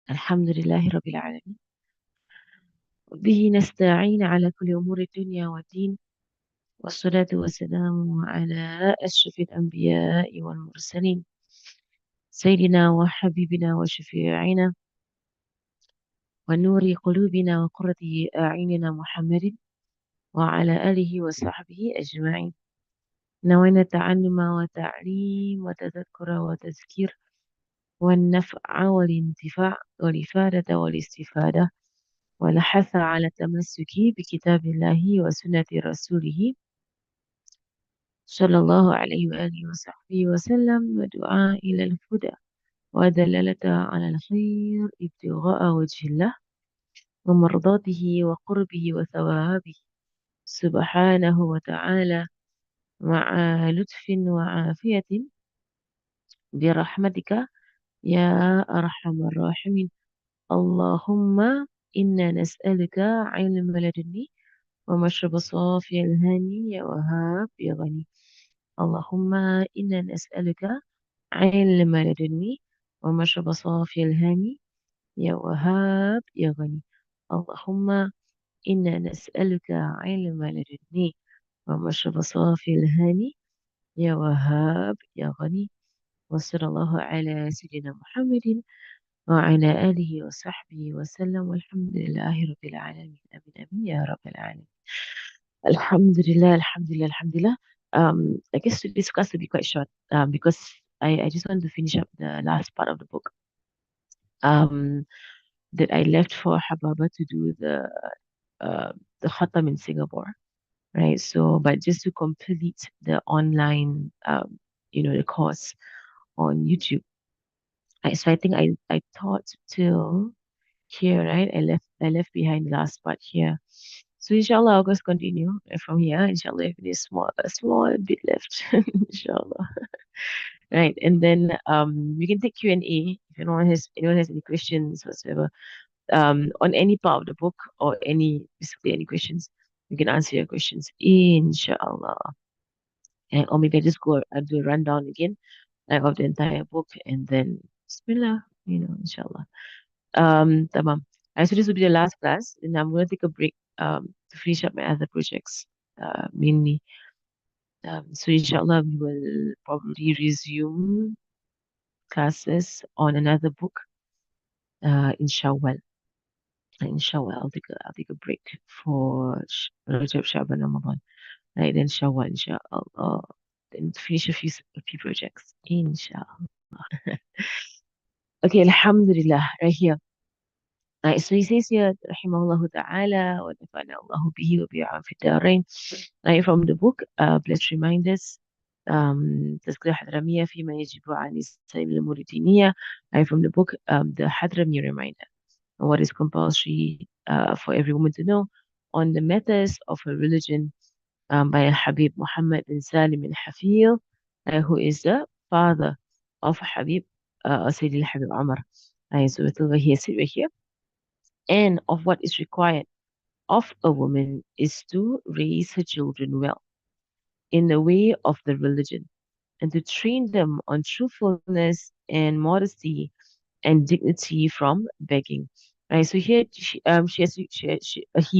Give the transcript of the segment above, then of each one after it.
الحمد لله رب العالمين. به نستعين على كل أمور الدنيا والدين، والصلاة والسلام على أشرف الأنبياء والمرسلين، سيدنا وحبيبنا وشفيعنا ونور قلوبنا وقرة أعيننا محمد وعلى آله وصحبه أجمعين. نوينا التعلم والتعليم وتذكر وتذكير والنفع والانتفاع والإفادة والاستفادة والحث على التمسك بكتاب الله وسنة رسوله صلى الله عليه وآله وصحبه وسلم، ودعاء إلى الهدى ودلالة على الخير ابتغاء وجه الله ومرضاته وقربه وثوابه سبحانه وتعالى، مع لطف وعافية برحمتك يا أرحم الراحمين. اللهم إنا نسألك علم لدني ومشرب صافي الهاني يا وهاب يا غني. اللهم إنا نسألك علم لدني ومشرب صافي الهاني يا وهاب يا غني. اللهم إنا نسألك علم لدني ومشرب صافي الهاني يا وهاب يا غني. وصلى الله على سيدنا محمد وعلى آله وصحبه وسلم، والحمد لله رب العالمين. آمين آمين يا رب العالمين. Alhamdulillah, Alhamdulillah, Alhamdulillah. I guess this class will be quite short because I just want to finish up the last part of the book um, that I left for Hababa to do uh, the Khatam in Singapore, right? So, but just to complete the online, the course on YouTube. So I think I taught till here, right? I left behind the last part here. So inshallah, I'll just continue from here. Inshallah, if it is a small bit left, inshallah. Right, and then we can take Q&A if anyone has any questions whatsoever on any part of the book or basically any questions. We can answer your questions, inshallah. And or maybe I just go and do a rundown again of the entire book and then Bismillah, inshallah. Tamam. So this will be the last class, and I'm going to take a break to finish up my other projects, mainly. So inshallah, we will probably resume classes on another book, in Shawwal. Inshallah, I'll take a break for Rajab, Shaban, Ramadan. Right, then Shawwal, inshallah. Then finish a few projects, inshallah. Okay, Alhamdulillah, right here. So he says here, Rahimahullah Ta'ala, wa nafa'ana Allahu bihi wa bi'an fi darain. Right, from the book, Blessed Reminders, تذكرة حضرمية فيما يجب عن السلام الموريتانية. Right, from the book, the Hadrami Reminder, what is compulsory for every woman to know on the matters of her religion, by Habib Muhammad bin Salim al Hafil, who is the father of Habib, Sayyid al Habib Umar. So it's over here, sit right here. And of what is required of a woman is to raise her children well in the way of the religion and to train them on truthfulness and modesty and dignity from begging. Right. So here he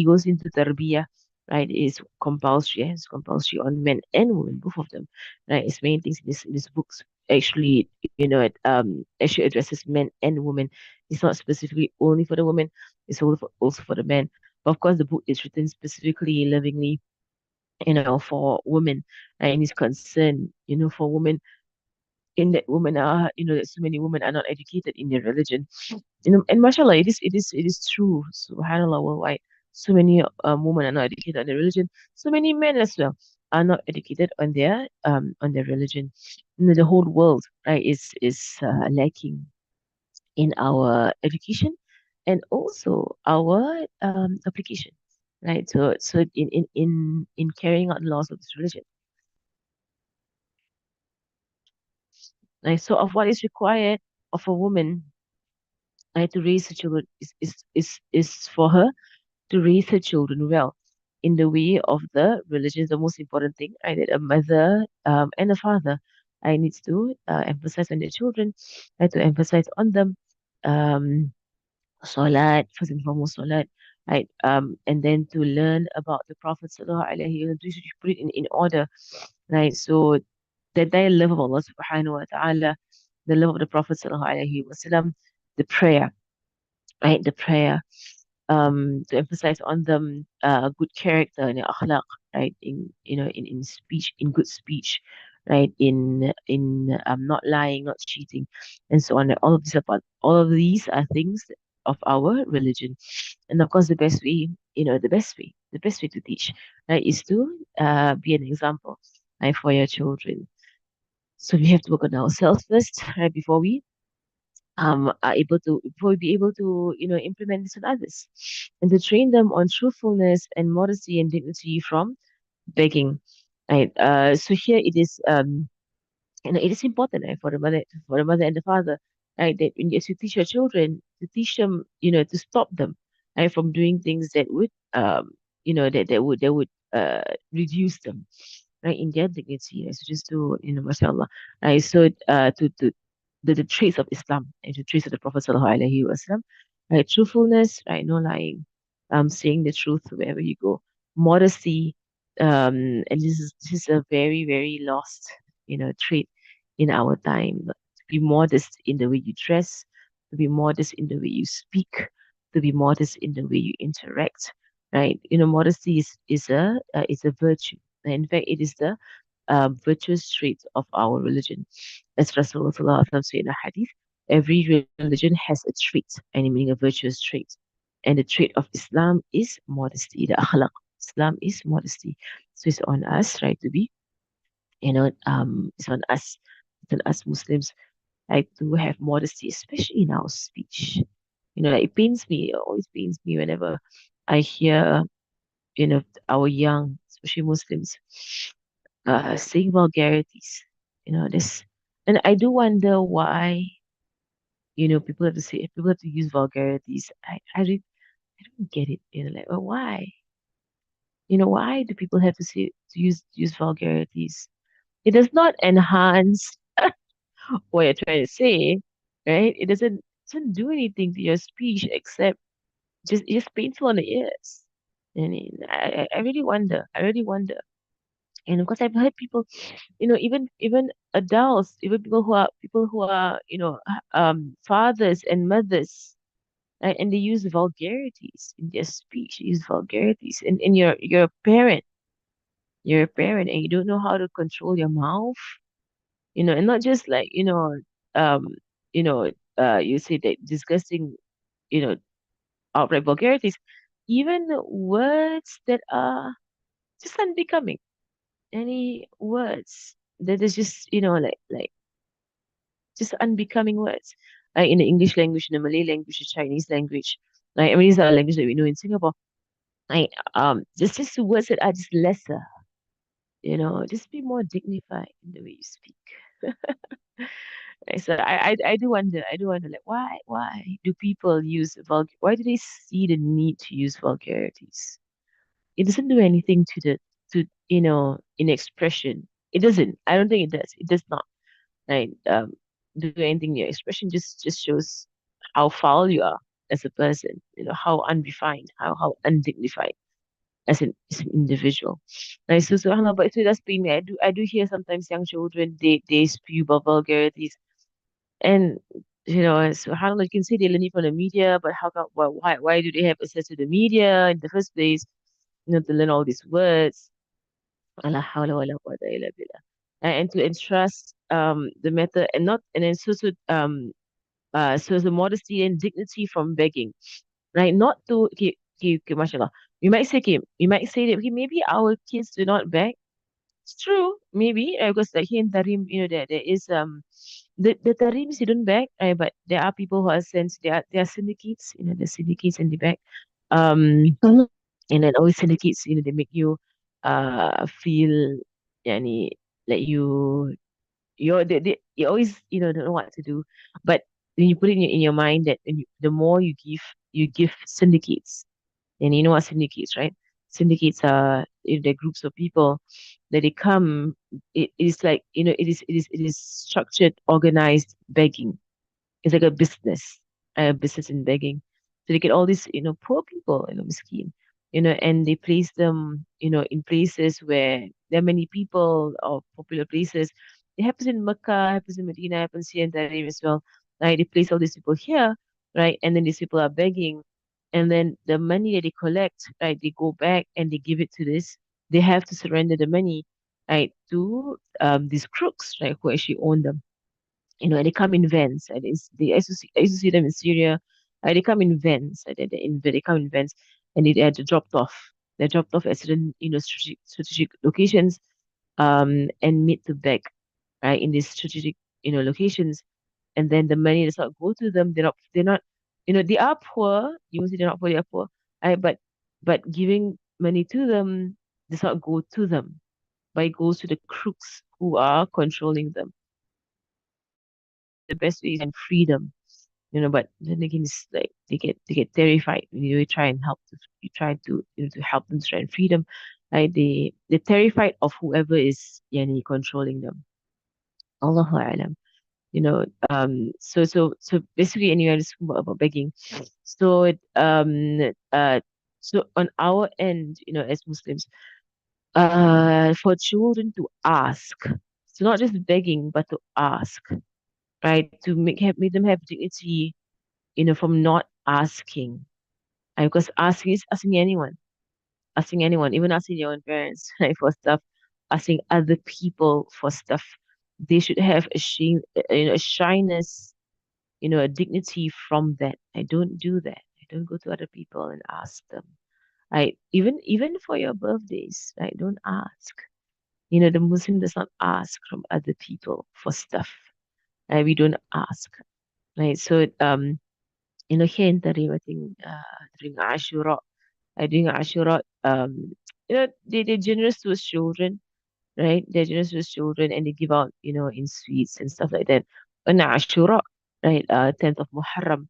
goes into tarbiyah. Right. Is compulsory. It's compulsory on men and women, both of them. Right. It's many things in this books actually, it actually addresses men and women. It's not specifically only for the women. It's also for the men. But of course, the book is written specifically, lovingly, for women, right? And is concerned, for women in that women are, that so many women are not educated in their religion. And mashallah, it is true, subhanallah, worldwide. So many women are not educated on their religion. So many men as well are not educated on their religion. The whole world, right, is lacking in our education and also our application, right? So in carrying out the laws of this religion. Right? So of what is required of a woman, right, to raise her children is for her to raise her children well in the way of the religion is the most important thing, right? That a mother and a father needs to emphasize on their children, right, to emphasize on them. Um, Salat, first and foremost, Salat, right? And then to learn about the Prophet Sallallahu Alaihi Wasallam, to put it in order, right? So the entire love of Allah Subhanahu wa Taala, the love of the Prophet Sallallahu Alaihi Wasallam, the prayer, right? The prayer, to emphasize on them good character and akhlaq, right? In in speech, in good speech, right? In not lying, not cheating, and so on. All of these are things of our religion, and of course, the best way to teach, right, is to be an example, right, for your children. So we have to work on ourselves first, right, before we are able to before we be able to implement this on others, and to train them on truthfulness and modesty and dignity from begging, right. So here it is, it is important, right, for the mother and the father, right, that when you teach your children, to teach them, to stop them, right, from doing things that would that would reduce them, right, in their dignity, right? So just to, mashallah, right. So to the traits of Islam and the traits of the Prophet Sallallahu Alaihi Wasallam, right? Truthfulness, right? No lying, saying the truth wherever you go. Modesty, and this is a very, very lost, trait in our time. To be modest in the way you dress, to be modest in the way you speak, to be modest in the way you interact, right? Modesty is a virtue. In fact, it is the virtuous trait of our religion. As Rasulullah said in a hadith, every religion has a trait, and meaning a virtuous trait. And the trait of Islam is modesty, the akhlaq. Islam is modesty. So it's on us, right, to be, it's on us Muslims, right, to have modesty, especially in our speech. Like it pains me, it always pains me whenever I hear, our young, especially Muslims, saying vulgarities. This, and I do wonder why, people have to use vulgarities. I don't get it. Like, well, why? Why do people have to use vulgarities? It does not enhance what you're trying to say, right? It doesn't do anything to your speech except just it's just painful on the ears. And I really wonder. I really wonder. And of course, I've heard people, even adults, even people who are fathers and mothers, right? And they use vulgarities in their speech. They use vulgarities, and you're a parent, and you don't know how to control your mouth, and not just like, um, you know, you say that disgusting, you know, outright vulgarities, even words that are just unbecoming. Any words that is just, like just unbecoming words, in the English language, in the Malay language, the Chinese language. Like, I mean, these are languages that we know in Singapore. Like, just words that are just lesser. Just be more dignified in the way you speak. Right, so I do wonder, like, why do people why do they see the need to use vulgarities? It doesn't do anything in expression. It doesn't. I don't think it does. It does not. Right? Do anything in your expression just shows how foul you are as a person. How unrefined, how undignified as an individual. Right? So subhanAllah, but it does pain me. I do hear sometimes young children, they spew about vulgarities, and subhanAllah, you can say they learn it from the media, but why do they have access to the media in the first place? To learn all these words. La hawla wa la quwwata illa billah. And to entrust the matter, and then so the modesty and dignity from begging, right? Not to, okay, mashallah. We might say that, okay, maybe our kids do not beg. It's true, maybe, because like here in Tarim, there is the Tarims, you don't beg, right? But there are people who are there are syndicates, the syndicates and the beg. Um Mhm. and then always syndicates, they make you feel yani, like you always, don't know what to do. But when you put it in your mind that the more you give syndicates, and you know what syndicates, right? Syndicates are, they're groups of people that they come. It is like, it is structured, organized begging. It's like a business in begging. So they get all these, poor people, miskin, and they place them, in places where there are many people or popular places. It happens in Mecca, happens in Medina, happens here in Tahrir as well. Right? They place all these people here, right? And then these people are begging. And then the money that they collect, right, they go back and they give it to this. They have to surrender the money, right, to these crooks, right, who actually own them. And they come in vans. And I used to see them in Syria. They come in vans. They come in vans, and they're dropped off. They're dropped off at certain, strategic locations, and made to beg, right, in these strategic, locations. And then the money does not go to them. They're not, they are poor. You won't say they're not poor. They are poor, right? But giving money to them does not go to them, but it goes to the crooks who are controlling them. The best way is and freedom, but then again, it's like they get terrified when you try and help you try to to help them to try and freedom, right? They're terrified of whoever is controlling them. Allahu alam. So basically, anyway, just about begging. So so on our end, as Muslims, for children to ask, so not just begging, but to ask, right? To make them have dignity, from not asking. Because asking is asking anyone, even asking your own parents, right, for stuff, asking other people for stuff. They should have a shame, a shyness, a dignity from that. I don't do that. I don't go to other people and ask them. I even for your birthdays, I don't ask. The Muslim does not ask from other people for stuff. Right? We don't ask. Right. So here in Tarim, I think during Ashura, they're generous towards children, right? They're generous towards children and they give out, in sweets and stuff like that. On Ashura, right? 10th of Muharram.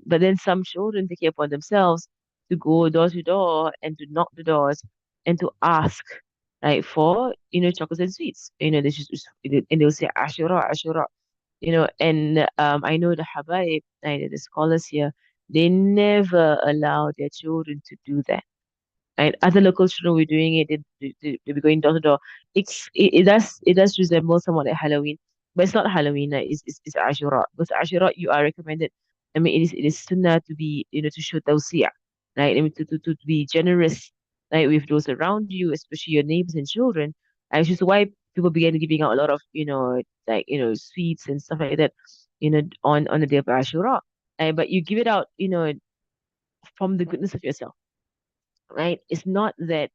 But then some children take it upon themselves to go door to door and to knock the doors and to ask, right, for, chocolates and sweets. And they'll say Ashura, Ashura, and I know the Habaib, the scholars here, they never allow their children to do that. Right? Other local children were doing it. They be going door to door. It does resemble somewhat like Halloween, but it's not Halloween. It's Ashura, because Ashura you are recommended. I mean, it is sunnah to be, to show tawsi'ah, right? I mean, to be generous, right, with those around you, especially your neighbors and children. And which is why people began giving out a lot of, like, sweets and stuff like that, on the day of Ashura. But you give it out, from the goodness of yourself, right? It's not that,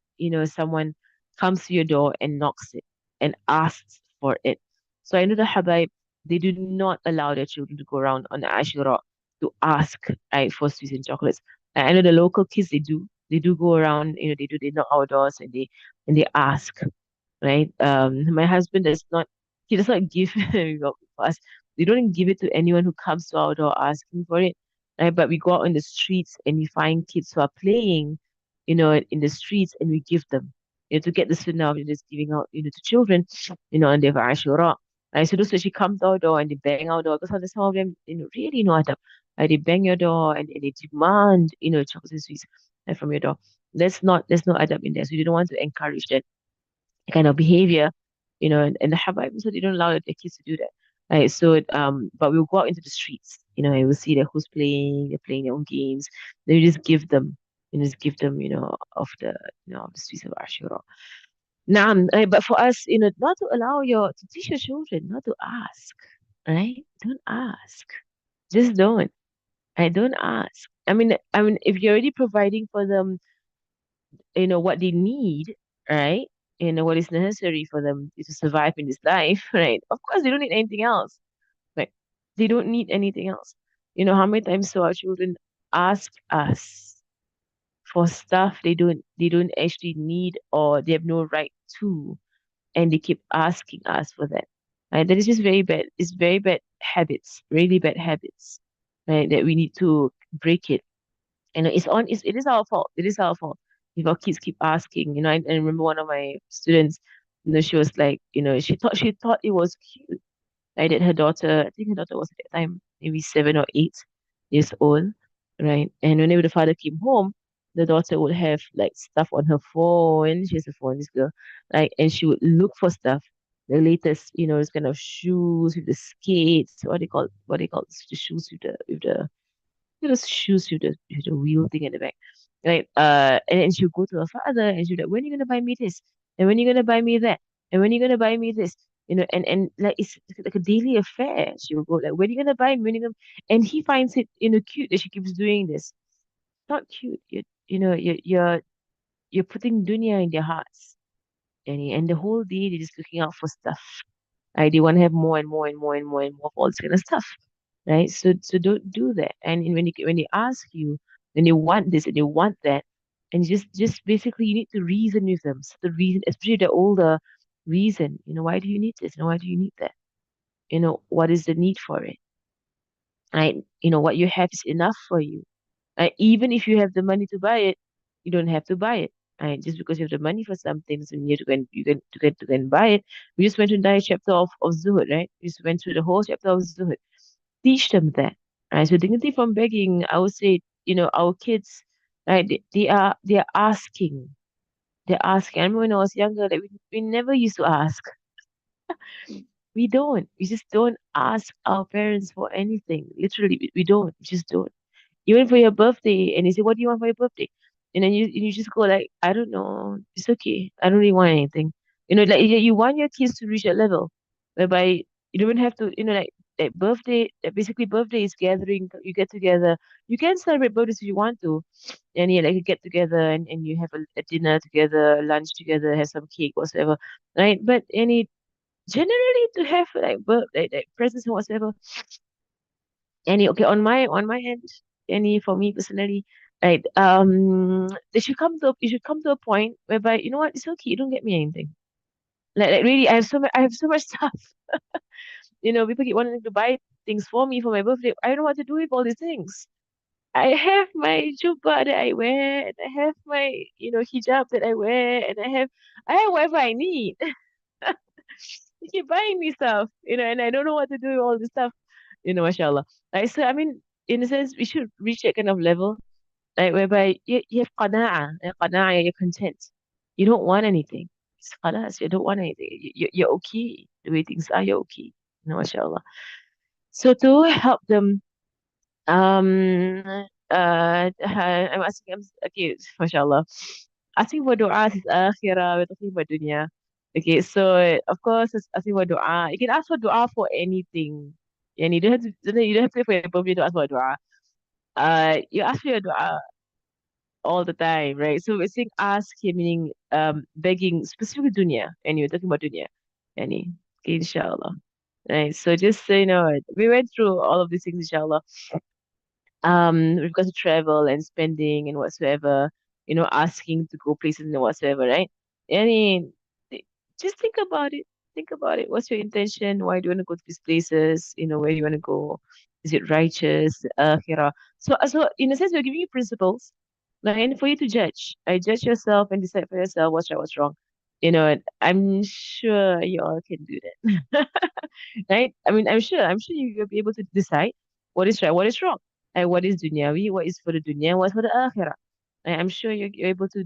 someone comes to your door and knocks it and asks for it. So I know the Habaib, they do not allow their children to go around on Ashura to ask, right, for sweets and chocolates. And I know the local kids, they do. They do go around, they knock our doors and they ask, right? My husband he does not give milk for us. We don't give it to anyone who comes to our door asking for it, right? But we go out in the streets and we find kids who are playing, in the streets, and we give them, to get the sunnah of just giving out, to children, on their Ashura. Right? So those actually come to our door and they bang our door, because some of them, really know adab. Right? They bang your door and they demand, chocolates and sweets, right, from your door. There's no adab in there. So you don't want to encourage that kind of behavior, and the Habaib, so they don't allow their kids to do that. Right. So but we'll go out into the streets, and we'll see that who's playing, they're playing their own games. Then we just give them, of the streets of Ashura. Now, but for us, not to allow to teach your children not to ask, right? Don't ask. Just don't. I don't ask. I mean, if you're already providing for them, what they need, right? What is necessary for them to survive in this life, right? Of course, they don't need anything else. Like, they don't need anything else. How many times do our children ask us for stuff they don't actually need or they have no right to, and they keep asking us for that. Right? That is just very bad. It's very bad habits, really bad habits, right? That we need to break it. It is our fault. It is our fault if our kids keep asking. I remember one of my students, she was like, she thought it was cute. Right, that her daughter, I think her daughter was at that time maybe 7 or 8 years old. right? And whenever the father came home, the daughter would have like stuff on her phone. She has a phone, this girl, like, and she would look for stuff, the latest, this kind of shoes with the skates, what they call the shoes with the those shoes with the wheel thing at the back. Right. And then she'll go to her father and she'll be like, when are you gonna buy me this? And when are you gonna buy me that? And when are you gonna buy me this? And like it's like a daily affair. She will go like, when are you gonna buy me? When are you gonna... And he finds it, cute that she keeps doing this. Not cute. You're putting dunya in their hearts. And the whole day they're just looking out for stuff. Right? They want to have more and more and more and more and more of all this kind of stuff, right? So don't do that. And when they ask you, when they want this and they want that, and just basically you need to reason with them. So the reason, especially the older, reason. Why do you need this? Why do you need that? What is the need for it? Right? What you have is enough for you. Even if you have the money to buy it, you don't have to buy it. Right? Just because you have the money for something doesn't mean you can buy it. We just went to the entire chapter of Zuhud, right? We just went through the whole chapter of Zuhud. Teach them that. Right? So dignity from begging, I would say, our kids, right? They are asking. They're asking. I remember when I was younger, like we never used to ask. We don't. We just don't ask our parents for anything. Literally, we don't. We just don't. Even for your birthday, and they say, "What do you want for your birthday?" And then you just go like, "I don't know. It's okay. I don't really want anything." Like you want your kids to reach that level, whereby you don't have to, like birthday. Basically, birthday is gathering. You get together. You can celebrate birthdays if you want to, and yeah, like you get together and you have a dinner together, lunch together, have some cake, whatever, right? But generally to have like like presents and whatever. Okay, on my end, any for me personally, right? They should come to a point whereby you know what, it's okay, you don't get me anything. Like really, I have so much stuff. People keep wanting to buy things for me for my birthday. I don't know what to do with all these things. I have my jubba that I wear, and I have my hijab that I wear, and I have whatever I need. You keep buying me stuff, and I don't know what to do with all this stuff, mashallah. Like, so, I mean, in a sense, we should reach that kind of level, like, whereby you have qana'a, you're content. You don't want anything. It's khalas, you don't want anything. You're okay. The way things are, you're okay. Mashallah. So to help them, I'm asking, okay, mashallah. Asking for dua is akhirah, we're talking about dunya. Okay, so of course, it's asking for dua. You can ask for dua for anything. And you don't have to wait for your birthday to ask for dua. You ask for your dua all the time, right? So we're saying ask here, meaning begging, specifically dunya. And you're talking about dunya. Yani, okay, inshallah. Right. So just so you know, we went through all of these things, inshallah, with regards to travel and spending and whatsoever, asking to go places and whatsoever, right? I mean, just think about it. Think about it. What's your intention? Why do you want to go to these places? Where do you want to go? Is it righteous? So in a sense, we're giving you principles, like, and for you to judge. I judge yourself and decide for yourself what's right, what's wrong. And I'm sure you all can do that. Right? I mean, I'm sure you'll be able to decide what is right, what is wrong, and what is dunyawi, what is for the dunya, what's for the akhirah. I'm sure you're able to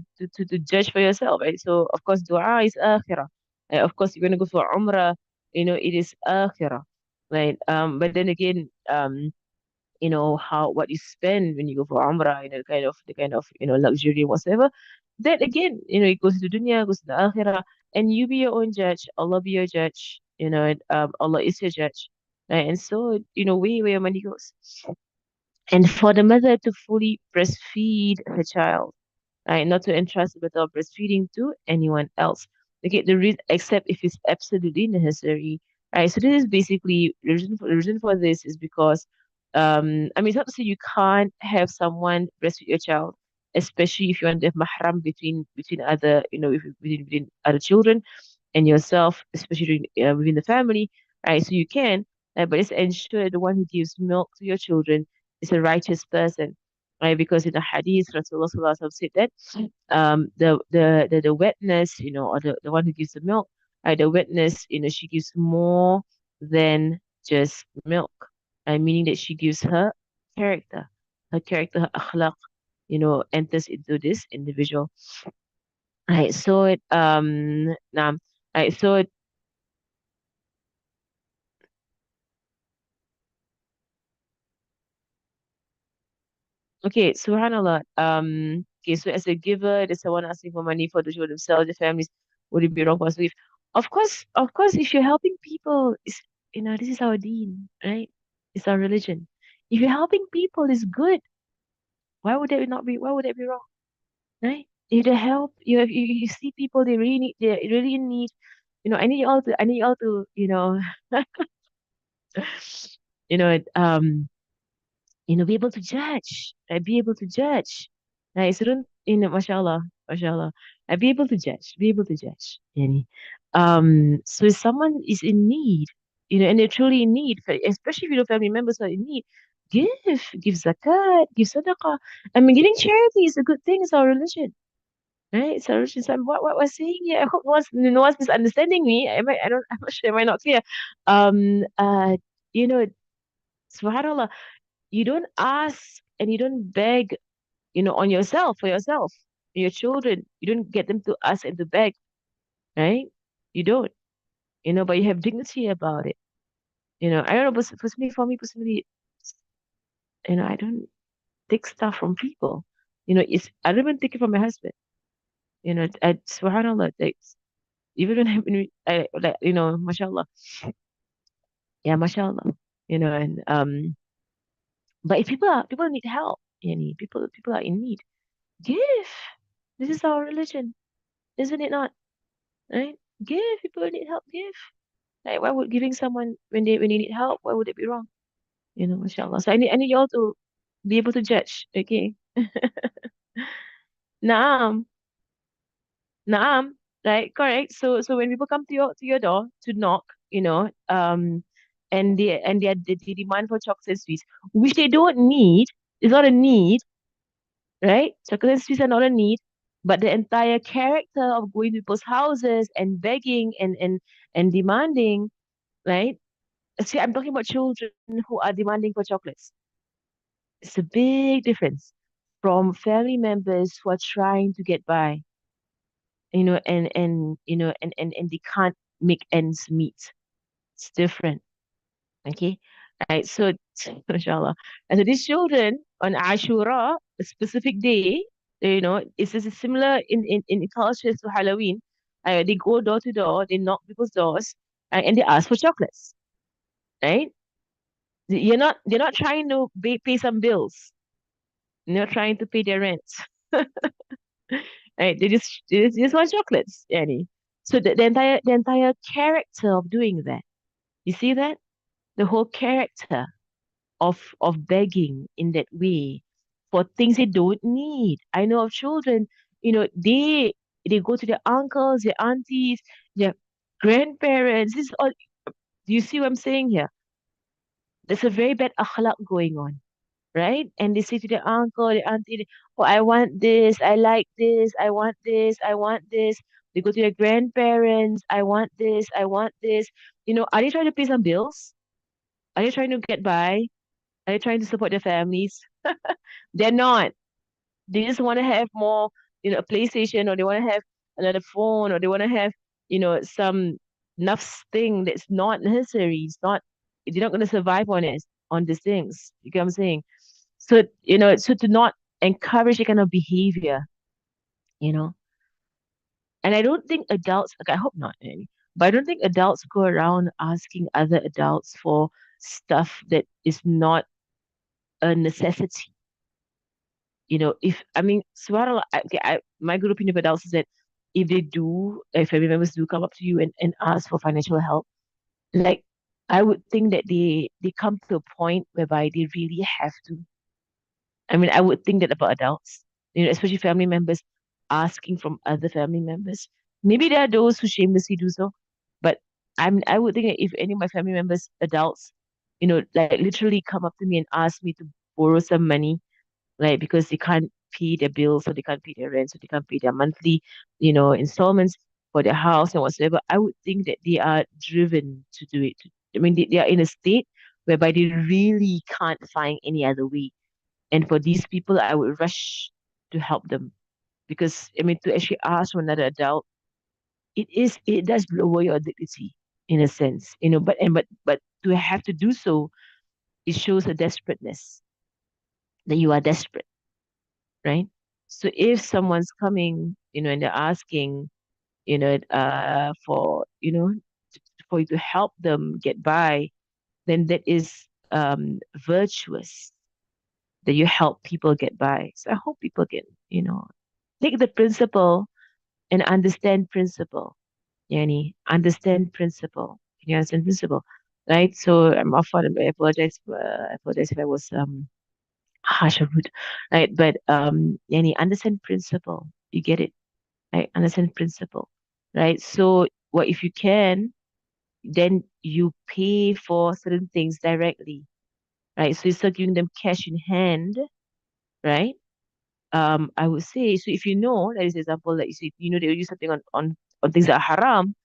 judge for yourself, right? So of course, dua is akhirah. Of course, you're gonna go for umrah, it is akhirah, right? But then again, how what you spend when you go for umrah, the kind of luxury and whatever. That again, it goes to dunya, goes to the akhirah, and you be your own judge. Allah be your judge. And Allah is your judge, right? And so where your money goes. And for the mother to fully breastfeed her child, right? Not to entrust the matter of breastfeeding to anyone else. Okay, the reason, except if it's absolutely necessary, right? So this is basically the reason for this is because, I mean, it's not to say you can't have someone breastfeed your child, especially if you want to have mahram between other, within other children and yourself, especially within the family, right? So you can, but just ensure the one who gives milk to your children is a righteous person, right? Because in the hadith, Rasulullah Sallallahu Alaihi Wasallam said that the wetness, or the one who gives the milk, the wetness, she gives more than just milk, meaning that she gives her character. her character, her akhlaq, enters into this individual. Right. So it right. So okay, subhanallah. Okay, so as a giver, there's someone asking for money for the show themselves, the families, would it be wrong for us to give? Of course, if you're helping people, this is our deen, right? It's our religion. If you're helping people, it's good. Why would that be wrong, right? If they help, you see people, they're really in need. I need y'all to, you know, um, be able to judge, right? Be able to judge, right? So don't, mashallah, mashallah, be able to judge, be able to judge. So if someone is in need, and they're truly in need, especially if you know family members are in need, give zakat, give sadaqah. I mean, giving charity is a good thing. It's our religion, right? It's our religion. So what we're saying here, I hope no one's misunderstanding me. I'm not sure. Am I not clear? Um, uh, you know, subhanallah, you don't ask and you don't beg, on yourself, for yourself, your children. You don't get them to ask and to beg, right? You don't, but you have dignity about it. I don't know, but for me personally, I don't take stuff from people. I don't even take it from my husband. Subhanallah, like, even like, mashallah, yeah, mashallah, and but if people need help, people are in need, give. This is our religion, isn't it not? Right? Give. People need help, give. Like, why would giving someone when they need help, why would it be wrong? Mashallah. So I need y'all to be able to judge. Okay. Naam. Naam. Right, correct. So when people come to your door to knock, and they demand for chocolates and sweets, which they don't need, it's not a need, right? Chocolate and sweets are not a need, but the entire character of going to people's houses and begging and demanding, right? See, I'm talking about children who are demanding for chocolates. It's a big difference from family members who are trying to get by, and they can't make ends meet. It's different. Okay. Right. So, mashallah. And so these children on Ashura, a specific day, it's just similar in cultures to Halloween. They go door to door, they knock people's doors, and they ask for chocolates, right? They're not trying to pay some bills. They're not trying to pay their rent. Right? They just want chocolates, Annie. So the entire character of doing that. You see that? The whole character of begging in that way for things they don't need. I know of children, they go to their uncles, their aunties, their grandparents. This is all. Do you see what I'm saying here? There's a very bad akhlaq going on, right? And they say to their uncle, their auntie, "Oh, I want this, I like this, I want this, I want this." They go to their grandparents, "I want this, I want this." Are they trying to pay some bills? Are they trying to get by? Are they trying to support their families? They're not. They just want to have more, a PlayStation, or they want to have another phone, or they want to have, some nafs thing that's not necessary. They're not going to survive on these things. You get what I'm saying? So, so to not encourage that kind of behavior, you know, and I don't think adults, like, I hope not, but I don't think adults go around asking other adults for stuff that is not a necessity. If I mean, subhanAllah, my good opinion of adults is that if family members do come up to you and ask for financial help, like, I would think that they come to a point whereby they really have to. I mean, I would think that about adults, especially family members asking from other family members. Maybe there are those who shamelessly do so, but I would think that if any of my family members, adults, like literally come up to me and ask me to borrow some money, like because they can't pay their bills, or they can't pay their rent, or they can't pay their monthly, installments for their house and whatsoever, I would think that they are driven to do it. I mean, they are in a state whereby they really can't find any other way, And for these people, I would rush to help them because I mean to actually ask for another adult, it does lower your dignity in a sense, but to have to do so, it shows a desperateness that you are desperate, right? So if someone's coming, and they're asking, for for you to help them get by, then that is virtuous that you help people get by. So I hope people can, take the principle and understand principle. Yani, understand principle. Can you understand principle? Right? So I'm off on I apologize if I was harsh or rude. Right? But yani, understand principle. You get it. Right? Understand principle. Right? So what if you can, then you pay for certain things directly. Right? So instead of giving them cash in hand, right? I would say, so if you know, that is example, like you say, they will use something on things that are haram,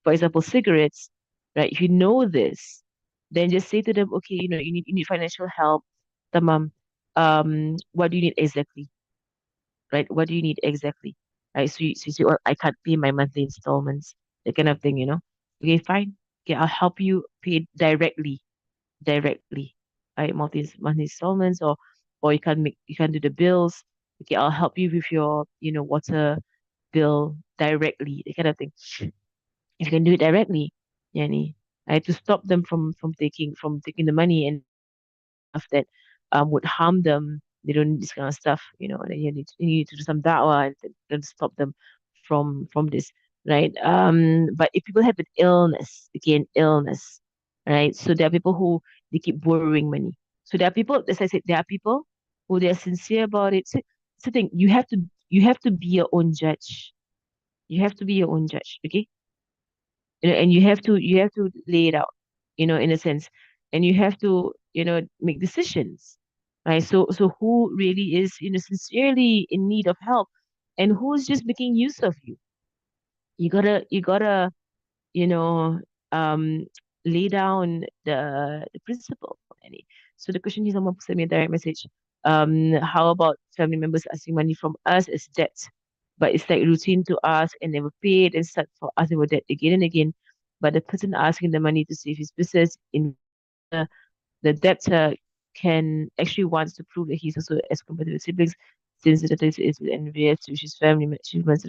for example, cigarettes, right? If you know this, then just say to them, okay, you need financial help, tamam. What do you need exactly, right? What do you need exactly, right? So you say, well, I can't pay my monthly installments, that kind of thing, Okay, fine. Okay, I'll help you pay directly, right? Monthly installments, or you can't do the bills. Okay, I'll help you with your, water bill directly, that kind of thing. If you can do it directly, yani, I had to stop them from taking the money and stuff that would harm them. They don't need this kind of stuff, and then you need to do some da'wah and stop them from this, right? But if people have an illness, again, illness, right? So there are people who they keep borrowing money. So there are people, as I said, there are people who they are sincere about it. So, it's the thing, you have to be your own judge. You have to be your own judge, okay? And you have to lay it out, in a sense, and you have to, make decisions, right? So who really is, sincerely in need of help, and who's just making use of you? You gotta you know um lay down the principle, Annie. So the question is, someone sent me a direct message. How about family members asking money from us as debt, but it's like routine to ask and never paid, and start for asking for debt again and again, but the person asking the money to save his business in the debtor can actually wants to prove that he's also as compared to the siblings, since the debtor is envious to his family achievements,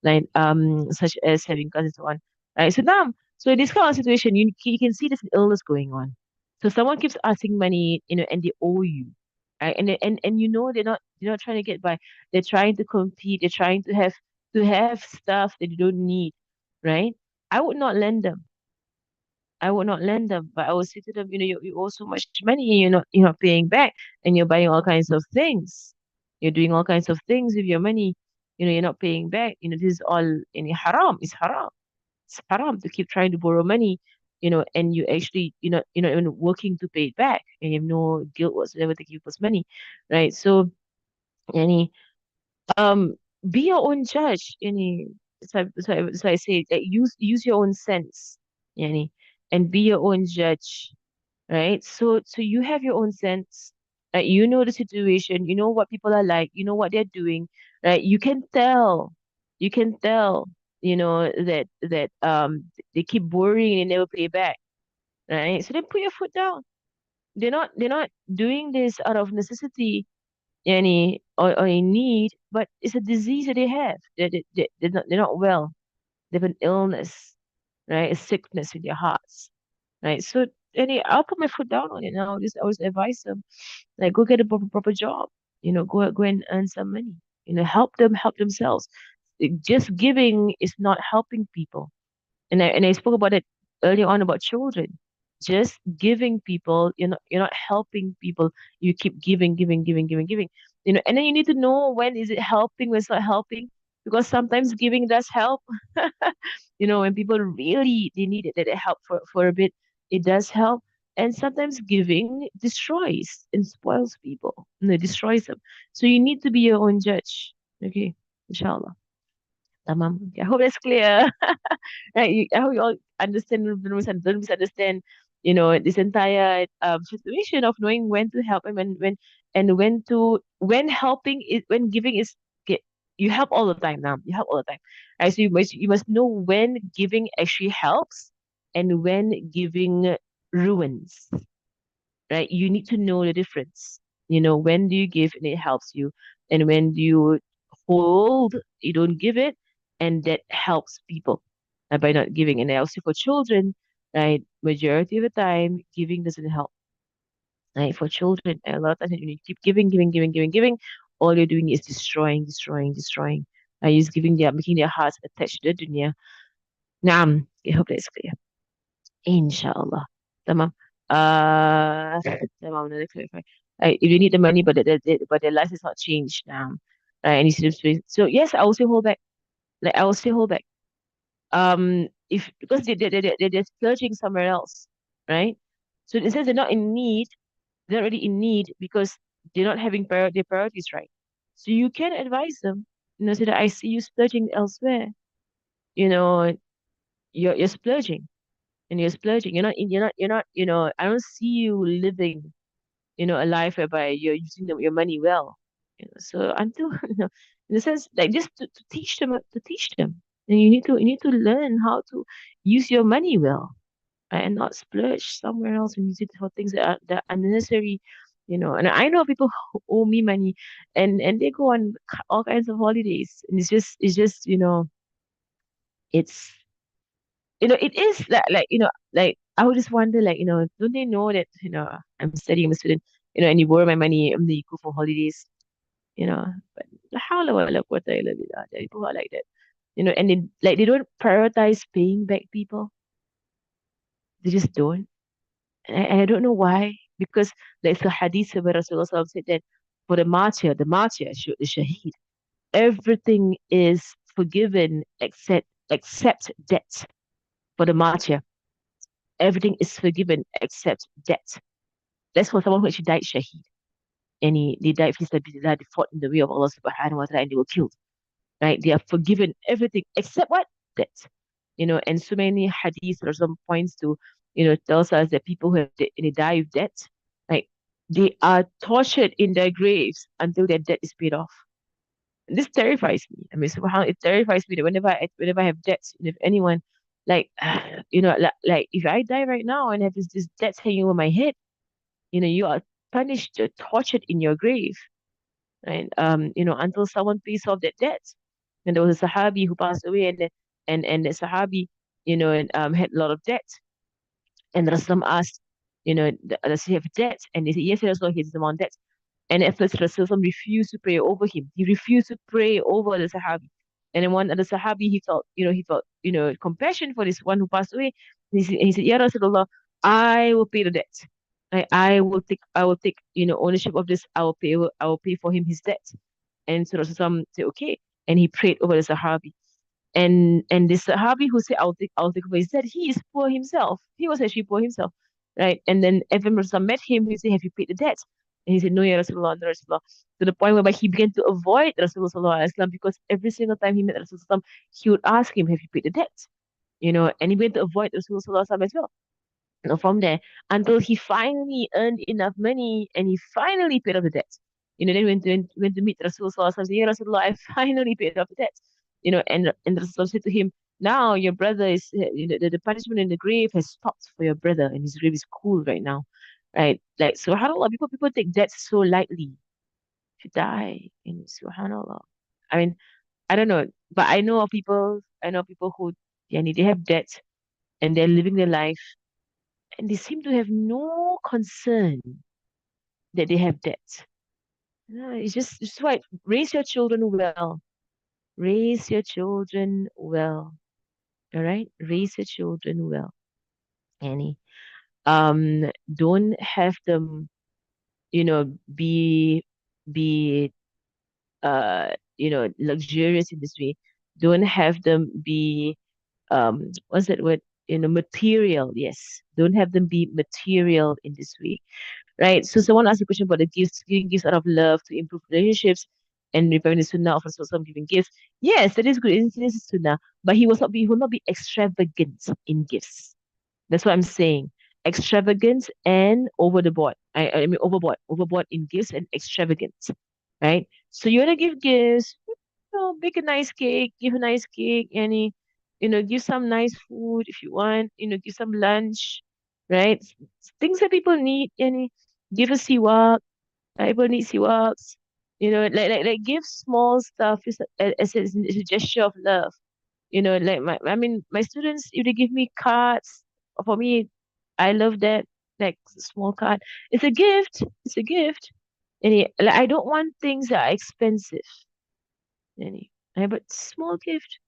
like such as having cousins and so on. Right. So in this kind of situation, you can see there's an illness going on. So someone keeps asking money, and they owe you. Right. And they're not trying to get by. They're trying to compete. They're trying to have stuff that they don't need. Right. I would not lend them. I would not lend them, but I would say to them, you owe so much money and you're not paying back, and you're buying all kinds of things. You're doing all kinds of things with your money. You're not paying back. This is all in haram. It's haram. It's haram to keep trying to borrow money, and you actually, you're not even working to pay it back, and you have no guilt whatsoever to keep people's money, right? So, any um, be your own judge. So I say that use your own sense, yani, and be your own judge, right? So you have your own sense, right? You know the situation, you know what people are like, you know what they're doing, right? You can tell, that they keep borrowing and they never pay back, right? So then put your foot down. They're not doing this out of necessity, any or in need, but it's a disease that they have. They're not well. They have an illness, right? A sickness in their hearts, right? So I'll put my foot down on it now. I always advise them, like, go get a proper job. Go and earn some money. Help them help themselves. Just giving is not helping people. And I spoke about it earlier on about children. Just giving people, you're not helping people. You keep giving, giving, giving, giving, giving. And then you need to know when is it helping, when it's not helping, because sometimes giving does help. When people really they need it, that it help for a bit, it does help. And sometimes giving destroys and spoils people. It destroys them. So you need to be your own judge. Okay, inshallah. Tamam. Okay, I hope that's clear. Right? I hope you all understand, don't misunderstand, this entire situation of knowing when to help and when and when helping is when giving is get you help all the time now. You help all the time. Right? So you must know when giving actually helps and when giving ruins. Right? You need to know the difference. When do you give and it helps you, and when do you hold, you don't give it, and that helps people by not giving. And also for children, right? Majority of the time, giving doesn't help. Right? For children, a lot of times when you keep giving, giving, giving, giving, giving, all you're doing is destroying, destroying, destroying. Just giving making their hearts attached to the dunya. Naam. I hope that's clear. Inshallah. Tamam. Uh, Tamam, let me clarify. If you need the money, but their life is not changed now, right? And so yes, I will still hold back. Like I will still hold back. If because they're splurging somewhere else, right? So it says they're not in need, they're not really in need because they're not having their priorities right. So you can advise them, say that I see you splurging elsewhere. You know, you're splurging and you're splurging. You're not. I don't see you living, a life whereby you're using your money well. So until in a sense, like just to teach them, and you need to learn how to use your money well, right? And not splurge somewhere else and use it for things that are unnecessary. And I know people who owe me money, and they go on all kinds of holidays, and it's just it's it is that like I would just wonder like don't they know that I'm studying, I'm a student, and you borrow my money and then you go for holidays, but la hawla wa la quwwata illa billah. There are people who are like that, and they don't prioritize paying back people. They just don't. And I don't know why, because there's a hadith where Rasulullah SAW said that for the shaheed, everything is forgiven except debt. For the martyr, everything is forgiven except debt. That's for someone who actually died shaheed. And they died for sabilillah, they fought in the way of Allah subhanahu wa ta'ala and they were killed. Right? They are forgiven everything except what? Debt. And so many hadiths or some points to, tells us that people they die with debt, like they are tortured in their graves until their debt is paid off. And this terrifies me. I mean, subhanAllah, it terrifies me that whenever I have debts, and if anyone, like, like if I die right now and have this debt hanging over my head, you are punished, tortured in your grave, right? Until someone pays off that debt. And there was a Sahabi who passed away, and the Sahabi, and, had a lot of debt. And Rasul asked, does he have debt? And they said, yes, Rasul, he has the amount of debt. And at first Rasul refused to pray over him. He refused to pray over the Sahabi. And then one other Sahabi, he felt, compassion for this one who passed away. And he said, Ya Rasulullah, I will pay the debt. I will take, ownership of this. I will pay for him his debt. And so Rasul said, okay. And he prayed over the Sahabi. And this Sahabi who said, I'll take over his debt, he is poor himself. He was actually poor himself. Right? And then Evan Rasul met him, he said, have you paid the debt? And he said, no, Ya Rasulullah, no, Rasulullah. To the point whereby he began to avoid Rasulullah because every single time he met Rasulullah, he would ask him, have you paid the debt? And he began to avoid Rasulullah as well. From there until he finally earned enough money and he finally paid off the debt. Then went to meet Rasulullah, said, Ya Rasulullah, I finally paid off the debt. And Rasulullah said to him, now your brother is, the punishment in the grave has stopped for your brother and his grave is cool right now. Right? Like, subhanAllah, people take debt so lightly to die. And subhanAllah. I mean, I don't know, but I know people who, yeah, they have debt and they're living their life and they seem to have no concern that they have debt. No, it's right. Raise your children well. Raise your children well. All right? Raise your children well. Annie. Don't have them, be luxurious in this way. Don't have them be what's that word? Material. Yes. Don't have them be material in this way. Right? So someone asked a question about the gifts, giving gifts out of love to improve relationships and repairing the sunnah of Rasul giving gifts. Yes, that is good. This is sunnah. But he will not be extravagant in gifts. That's what I'm saying. Extravagance and over the board. I mean overboard in gifts and extravagance, right? So you want to give gifts, bake a nice cake, give a nice cake, any, give some nice food if you want, give some lunch, right? Things that people need, any, give a siwak, people need siwaks, like give small stuff as a gesture of love. Like I mean, my students, if they give me cards, for me, I love that, like small card. It's a gift. It's a gift. Like, I don't want things that are expensive. Any, but small gift,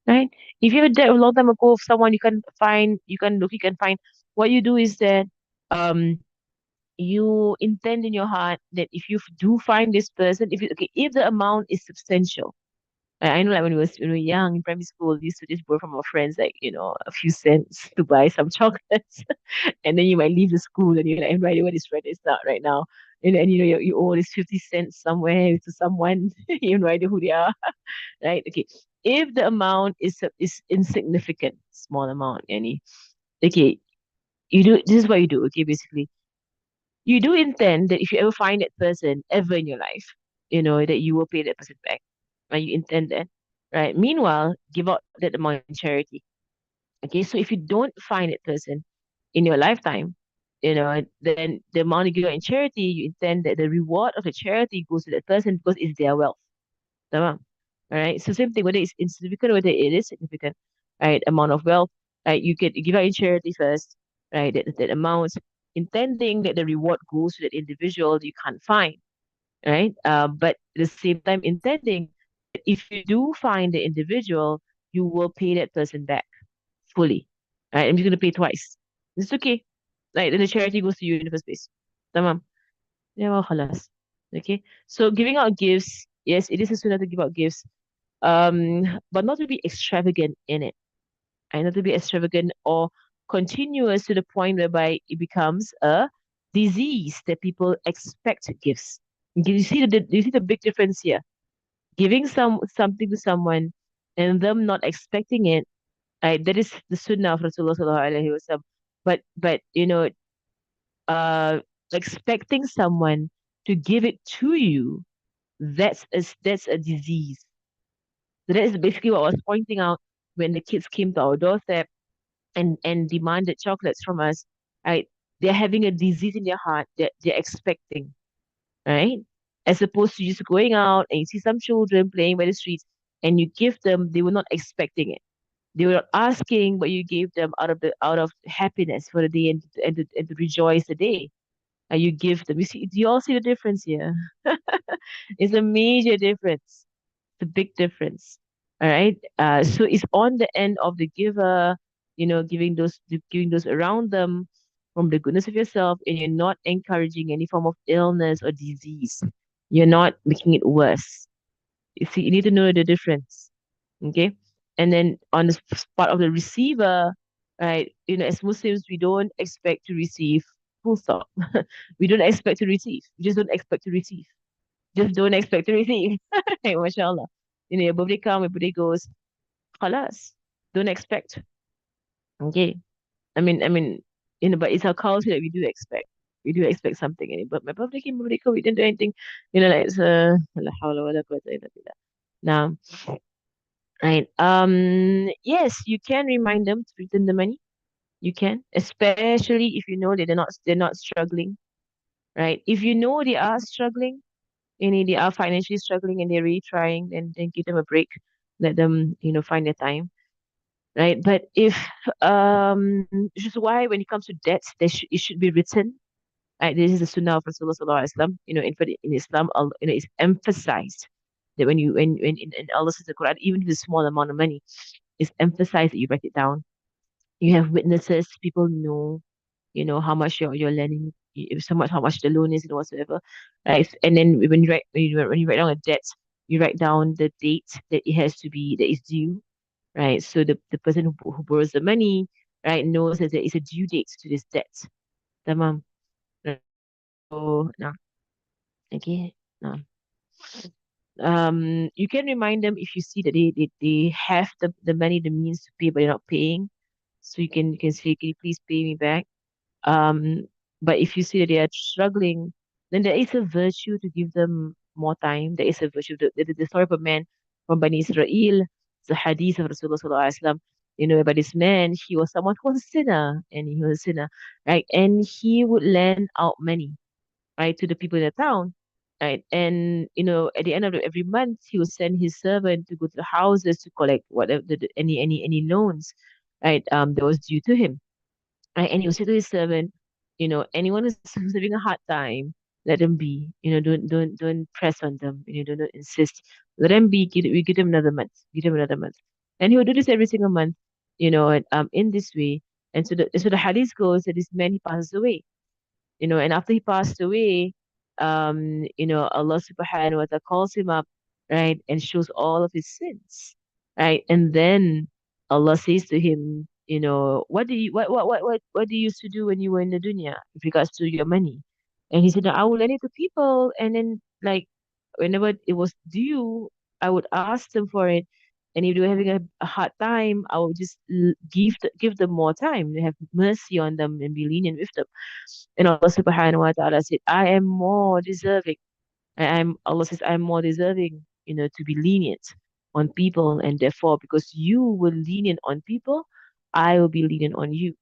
right? If you have a debt a long time ago of someone you can find, you can find. What you do is that, um, you intend in your heart that if you do find this person, okay, if the amount is substantial. I know, like when we were young in primary school, we used to just borrow from our friends, like, a few cents to buy some chocolates. And then you might leave the school and you're like, I have no idea what this friend is not right now. And you owe this 50 cents somewhere to someone, you have no idea who they are, right? Okay. If the amount is insignificant, small amount, any, okay, this is what you do, okay, basically. You do intend that if you ever find that person ever in your life, that you will pay that person back. Right? You intend that, right? Meanwhile, give out that amount in charity. Okay, so if you don't find that person in your lifetime, then the amount you give out in charity, you intend that the reward of the charity goes to that person because it's their wealth. Tamam. All right. So same thing, whether it's insignificant or whether it is significant, right? Amount of wealth, right? You give out in charity first, right? That amount, intending that the reward goes to that individual you can't find, right? But at the same time, intending that if you do find the individual, you will pay that person back fully, right? I'm just gonna pay twice. It's okay. Right? Then the charity goes to you in the first place. Tamam. Yeah, well, halas. Okay. So giving out gifts, yes, it is a sunnah to give out gifts, but not to be extravagant in it, and not to be extravagant or continuous to the point whereby it becomes a disease that people expect gifts. You see the big difference here? Giving something to someone and them not expecting it, that is the sunnah of Rasulullah sallallahu alaihi wasallam. But uh, expecting someone to give it to you, that's a disease. So that is basically what I was pointing out when the kids came to our doorstep and demanded chocolates from us, right? They're having a disease in their heart that they're expecting, right? As opposed to just going out and you see some children playing by the streets and you give them, they were not expecting it. They were not asking, but you gave them out of happiness for the day and to rejoice the day. And you give them. You see, do you all see the difference here? It's a major difference. It's a big difference. All right. So it's on the end of the giver, giving those around them from the goodness of yourself, and you're not encouraging any form of illness or disease. You're not making it worse. You see, you need to know the difference. Okay. And then on the part of the receiver, right, as Muslims, we don't expect to receive full stop. We don't expect to receive. We just don't expect to receive. Just don't expect to receive. Hey, mashallah. Your birthday comes, your birthday goes. Khalas. Don't expect. Okay. I mean, but it's our culture that we do expect. We do expect something. But my birthday came, we didn't do anything. Like it's la hawla wa la quwwata illa billah. Now, right. Yes, you can remind them to return the money. You can, especially if you know that they're not struggling, right? If you know they are struggling, they are financially struggling and they're really trying, then give them a break. Let them, find their time, right? But if which is why when it comes to debts, it should be written. Right? This is the Sunnah of Rasulullah Sallallahu Alaihi Wasallam. In Islam, it's emphasized that when in Allah says the Quran, even if it's a small amount of money, it's emphasized that you write it down. You have witnesses, people know, how much you're lending, so much how much the loan is and whatsoever, right? And then when you write down a debt, you write down the date that it has to be that is due, right? So the person who borrows the money, right, knows that there is a due date to this debt. Tamam. Right. So now, okay, now, you can remind them if you see that they have the money, the means to pay, but they're not paying. So you can say, can you please pay me back? Um, But if you see that they are struggling, then there is a virtue to give them more time. There is a virtue. The story of a man from Bani Israel, the hadith of Rasulullah Sallallahu Alaihi Wasallam, about this man, he was someone who was a sinner, and he was a sinner, right? And he would lend out money, right, to the people in the town, right? And at the end of every month, he would send his servant to go to the houses to collect whatever any loans, right? That was due to him. Right? And he will say to his servant, anyone who's having a hard time, let them be. Don't press on them. Don't insist. Let them be. We give them another month. Give them another month. And he will do this every single month. And, in this way. And so the hadith goes that this man he passes away. And after he passed away, Allah subhanahu wa ta'ala calls him up, right, and shows all of his sins, right? And then Allah says to him, what do you used to do when you were in the dunya with regards to your money? And he said, "No, I will lend it to people, and then like whenever it was due, I would ask them for it. And if they were having a hard time, I would just give them more time, have mercy on them and be lenient with them." And Allah subhanahu wa ta'ala said, I am more deserving. Allah says, I'm more deserving, to be lenient on people. And therefore, because you were lenient on people, I will be lenient on you.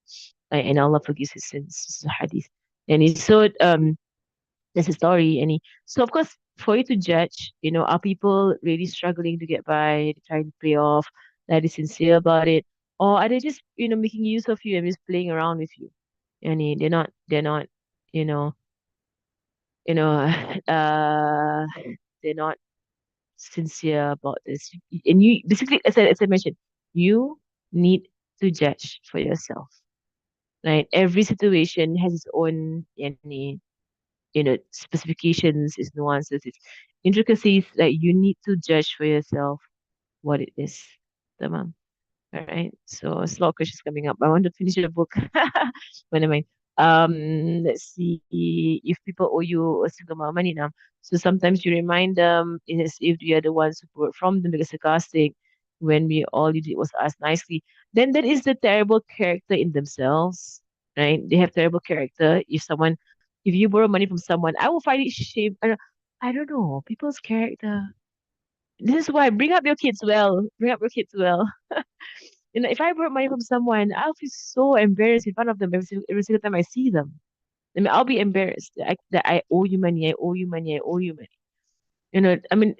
And Allah forgives his sins. This is a hadith. And he said, there's a story. So of course, for you to judge, are people really struggling to get by, trying to pay off, that is sincere about it? Or are they just, making use of you and just playing around with you? They're not, you know, you know, uh, they're not sincere about this. And you basically, as I mentioned, you need to judge for yourself, right? Every situation has its own, specifications, its nuances, its intricacies. Like you need to judge for yourself what it is. Tamam. All right. So it's a lot of questions coming up. I want to finish the book. But never mind. Let's see if people owe you a single amount of money now. So sometimes you remind them as if you are the ones who brought from them because sarcastic when we all you did was ask nicely. Then that is the terrible character in themselves, right? They have terrible character. If you borrow money from someone, I will find it shame. I don't know people's character. This is why bring up your kids well. Bring up your kids well. If I borrow money from someone, I'll feel so embarrassed in front of them every single time I see them. I mean, I'll be embarrassed that I owe you money, I owe you money, I owe you money. I mean,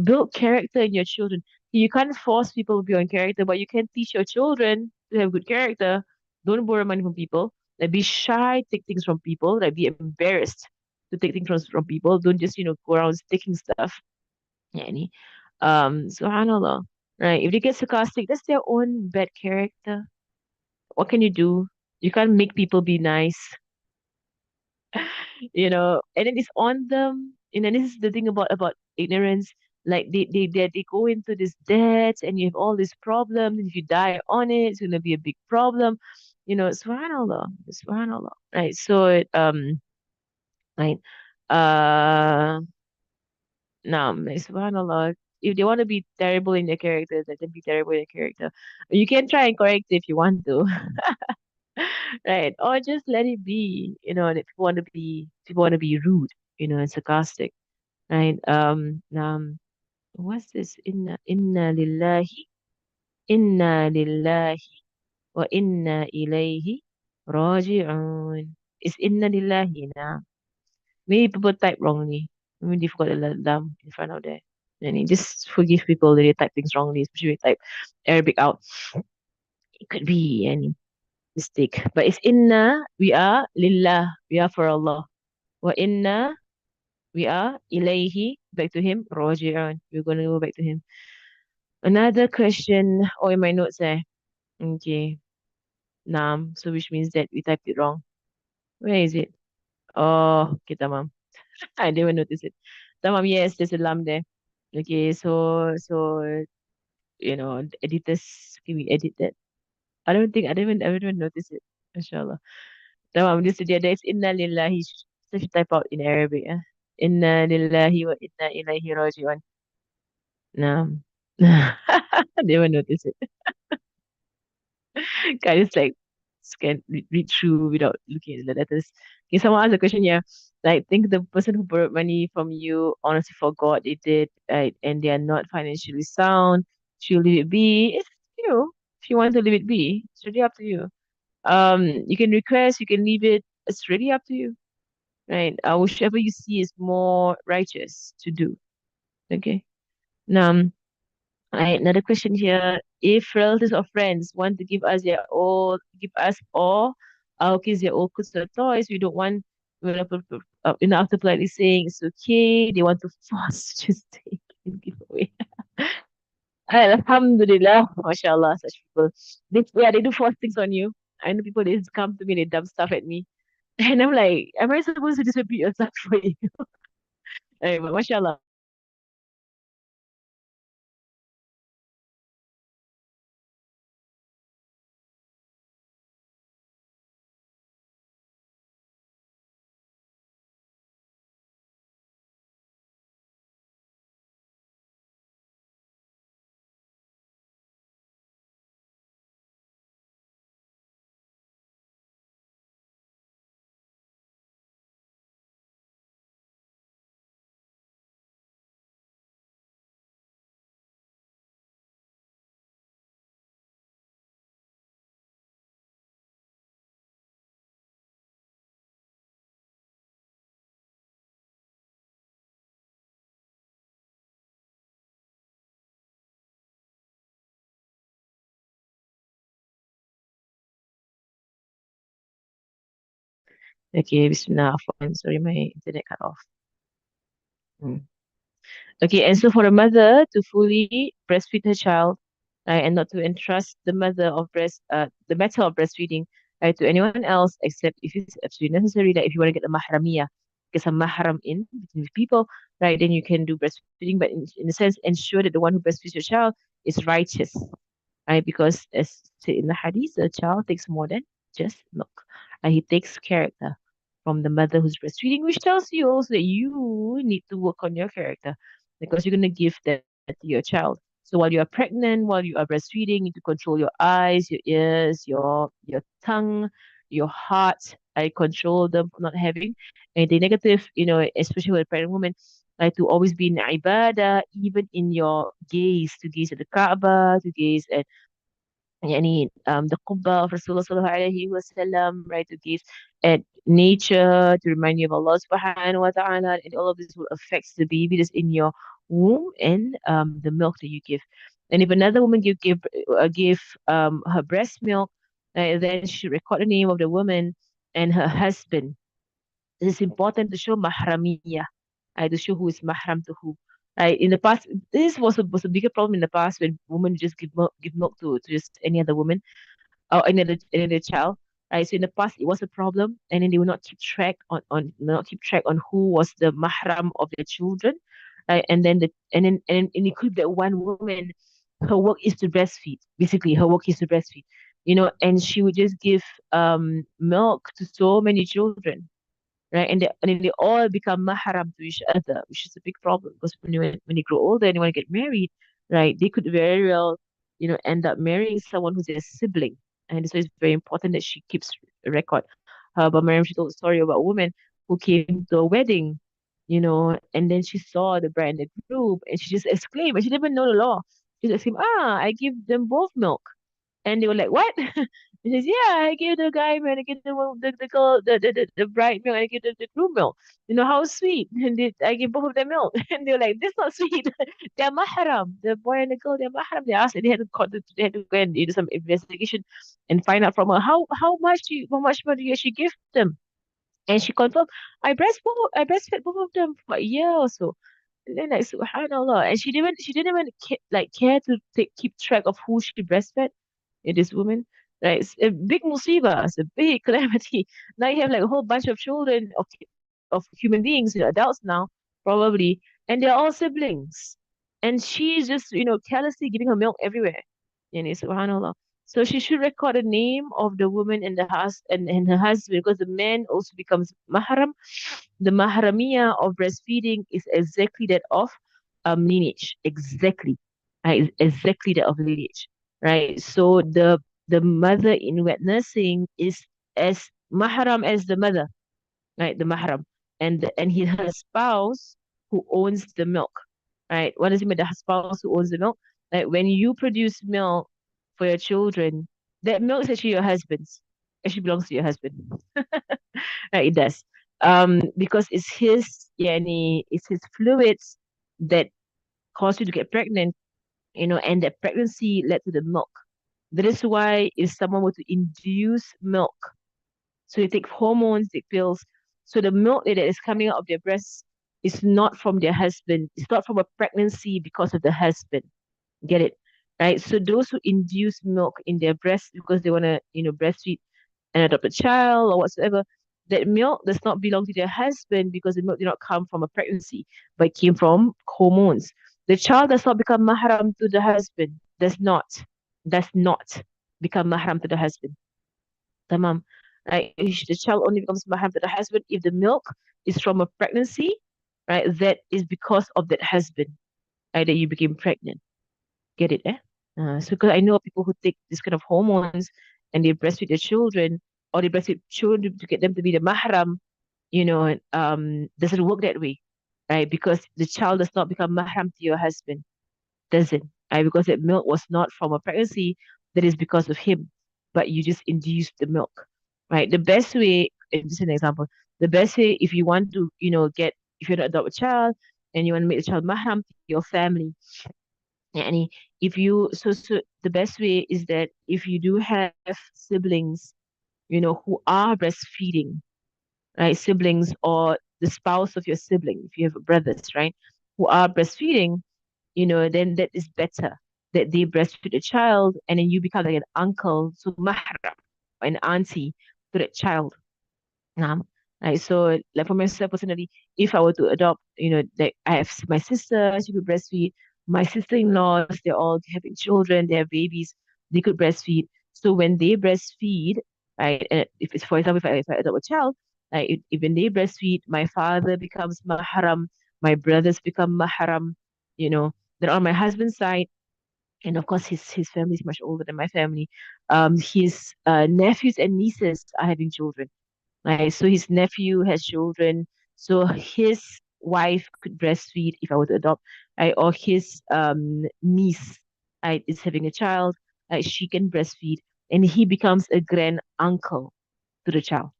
build character in your children. You can't force people to be on character, but you can teach your children to have good character. Don't borrow money from people. Like, be shy, take things from people. Like, be embarrassed to take things from people. Don't just, go around taking stuff. Yani. Subhanallah. Right. If they get sarcastic, that's their own bad character. What can you do? You can't make people be nice, and then it's on them. And then this is the thing about ignorance. Like they go into this debt and you have all these problems, and if you die on it, it's gonna be a big problem. Subhanallah. Subhanallah. Right. So right. Uh like, subhanallah. If they want to be terrible in their character, let them be terrible in their character. You can try and correct it if you want to. Right. Or just let it be, and if people want to be rude, and sarcastic, right? What's this? Inna lillahi wa inna ilayhi raji'un. It's inna lillahi now. Maybe people type wrongly. Maybe they forgot the lam in front of there. And you just forgive people that they type things wrongly, especially if they type Arabic out. It could be any mistake. But it's inna, we are lillah, we are for Allah. Wa inna, we are ilayhi, back to him, raji'un. We're going to go back to him. Another question, in my notes there. Okay, naam. So which means that we typed it wrong. Where is it? Oh, okay, tamam. I didn't notice it. Tamam, yes, there's a lam there. Okay, so the editors, can we edit that? I don't even notice it. Inshallah. Tamam, this there is inna lillahi. So she type out in Arabic. Inna lillahi wa inna ilayhi raji'un. No. They will notice it. Guys, like scan read through without looking at the letters. Okay, someone asked a question here. Like, think the person who borrowed money from you honestly forgot they did, right? And they are not financially sound. Should leave it be. It's you. If you want to leave it be, it's really up to you. You can request, you can leave it. It's really up to you, right? Whichever you see is more righteous to do. Okay. Now, another question here. If relatives or friends want to give us all our kids their old clothes or toys, we don't want, after politely saying it's okay, they want to force to just take and give away. Alhamdulillah, mashallah, such people. They do force things on you. I know people, they just come to me, they dump stuff at me. And I'm like, am I supposed to distribute your stuff for you? But mashallah. Okay, Bismillah, Afwan. Sorry, my internet cut off. Hmm. Okay, and so for a mother to fully breastfeed her child, right, and not to entrust the matter of breastfeeding, right, to anyone else except if it's absolutely necessary, like if you want to get a mahramiyah, get some mahram in between people, right, then you can do breastfeeding, but in a sense, ensure that the one who breastfeeds your child is righteous, right? Because as said in the hadith, a child takes more than just milk. And he takes character from the mother who's breastfeeding, which tells you also that you need to work on your character because you're going to give that to your child. So while you are pregnant, while you are breastfeeding, you need to control your eyes, your ears, your tongue, your heart. I control them from not having anything negative, especially with a pregnant woman, like to always be in ibadah, even in your gaze, to gaze at the Kaaba, to gaze at the Qubba of Rasulullah sallallahu alayhi wa sallam, right, to gaze at nature, to remind you of Allah subhanahu wa ta'ala, and all of this will affect the baby that's in your womb and the milk that you give. And if another woman give her breast milk, then she should record the name of the woman and her husband. It is important to show mahramiyah, to show who is mahram to who. In the past, this was a bigger problem in the past when women just give milk to just any other woman or any other child. Right. So in the past it was a problem, and then they will not keep track not keep track on who was the mahram of their children. Right. And it could be that one woman, her work is to breastfeed. Basically, her work is to breastfeed. And she would just give milk to so many children, right? And they all become mahram to each other, which is a big problem because when they grow older and they want to get married, right? They could very well, end up marrying someone who's their sibling, and so it's very important that she keeps a record. But Mariam, she told a story about a woman who came to a wedding, and then she saw the bride and the groom, and she just exclaimed, and she didn't even know the law. She just exclaimed, I give them both milk. And they were like, "What?" He says, "Yeah, I gave the guy man, I gave the girl, the bride milk, I gave the groom milk. How sweet." And I gave both of them milk. And they were like, "This is not sweet. They're mahram. The boy and the girl, they're mahram." They asked, and they had to go and do some investigation and find out from her how much money do you actually give them. And she confirmed, I breastfed both of them for a year or so. And then like subhanallah, and she didn't even care to keep track of who she breastfed. This woman, right? It's a big musibah, it's a big calamity. Now you have like a whole bunch of children of human beings, adults now probably, and they're all siblings, and she's just carelessly giving her milk everywhere. Subhanallah. So she should record the name of the woman and her husband, because the man also becomes mahram. The mahramiyah of breastfeeding is exactly that of lineage. Exactly. Exactly that of lineage. Right. So the mother in wet nursing is as mahram as the mother, right? The mahram. Her spouse who owns the milk, right? What does it mean? The spouse who owns the milk? Like when you produce milk for your children, that milk is actually your husband's. Actually belongs to your husband. Right, it does. Because it's his fluids that cause you to get pregnant, and that pregnancy led to the milk. That is why if someone were to induce milk, so they take hormones, take pills, so the milk that is coming out of their breasts is not from their husband. It's not from a pregnancy because of the husband. Get it? Right? So those who induce milk in their breast because they want to, breastfeed and adopt a child or whatsoever, that milk does not belong to their husband because the milk did not come from a pregnancy, but it came from hormones. The child does not become mahram to the husband. Does not become mahram to the husband. Tamam. Right? The child only becomes mahram to the husband if the milk is from a pregnancy, right? That is because of that husband, right? That you became pregnant. Get it, eh? So, because I know people who take this kind of hormones and they breastfeed their children, or they breastfeed children to get them to be the mahram, doesn't work that way, right? Because the child does not become mahram to your husband, doesn't, right? Because that milk was not from a pregnancy, that is because of him, but you just induced the milk, right? The best way, and just an example, the best way if you want to, if you want to adopt a child and you want to make the child mahram to your family, يعني if you so the best way is that if you do have siblings, who are breastfeeding, right? Siblings or the spouse of your sibling, if you have brothers, right? Who are breastfeeding, then that is better that they breastfeed a child and then you become like an uncle, so mahram, an auntie to that child. Right. So, like for myself personally, if I were to adopt, like I have my sister, she could breastfeed. My sister-in-laws, they're all having children, they have babies, they could breastfeed. So when they breastfeed, right, and if it's for example, if I adopt a child, like if when they breastfeed, my father becomes mahram, my brothers become mahram, you know. Then on my husband's side, and of course his family is much older than my family. His nephews and nieces are having children, right? So his nephew has children. So his wife could breastfeed if I were to adopt, right? Or his niece, right, is having a child, right? She can breastfeed, and he becomes a grand uncle to the child,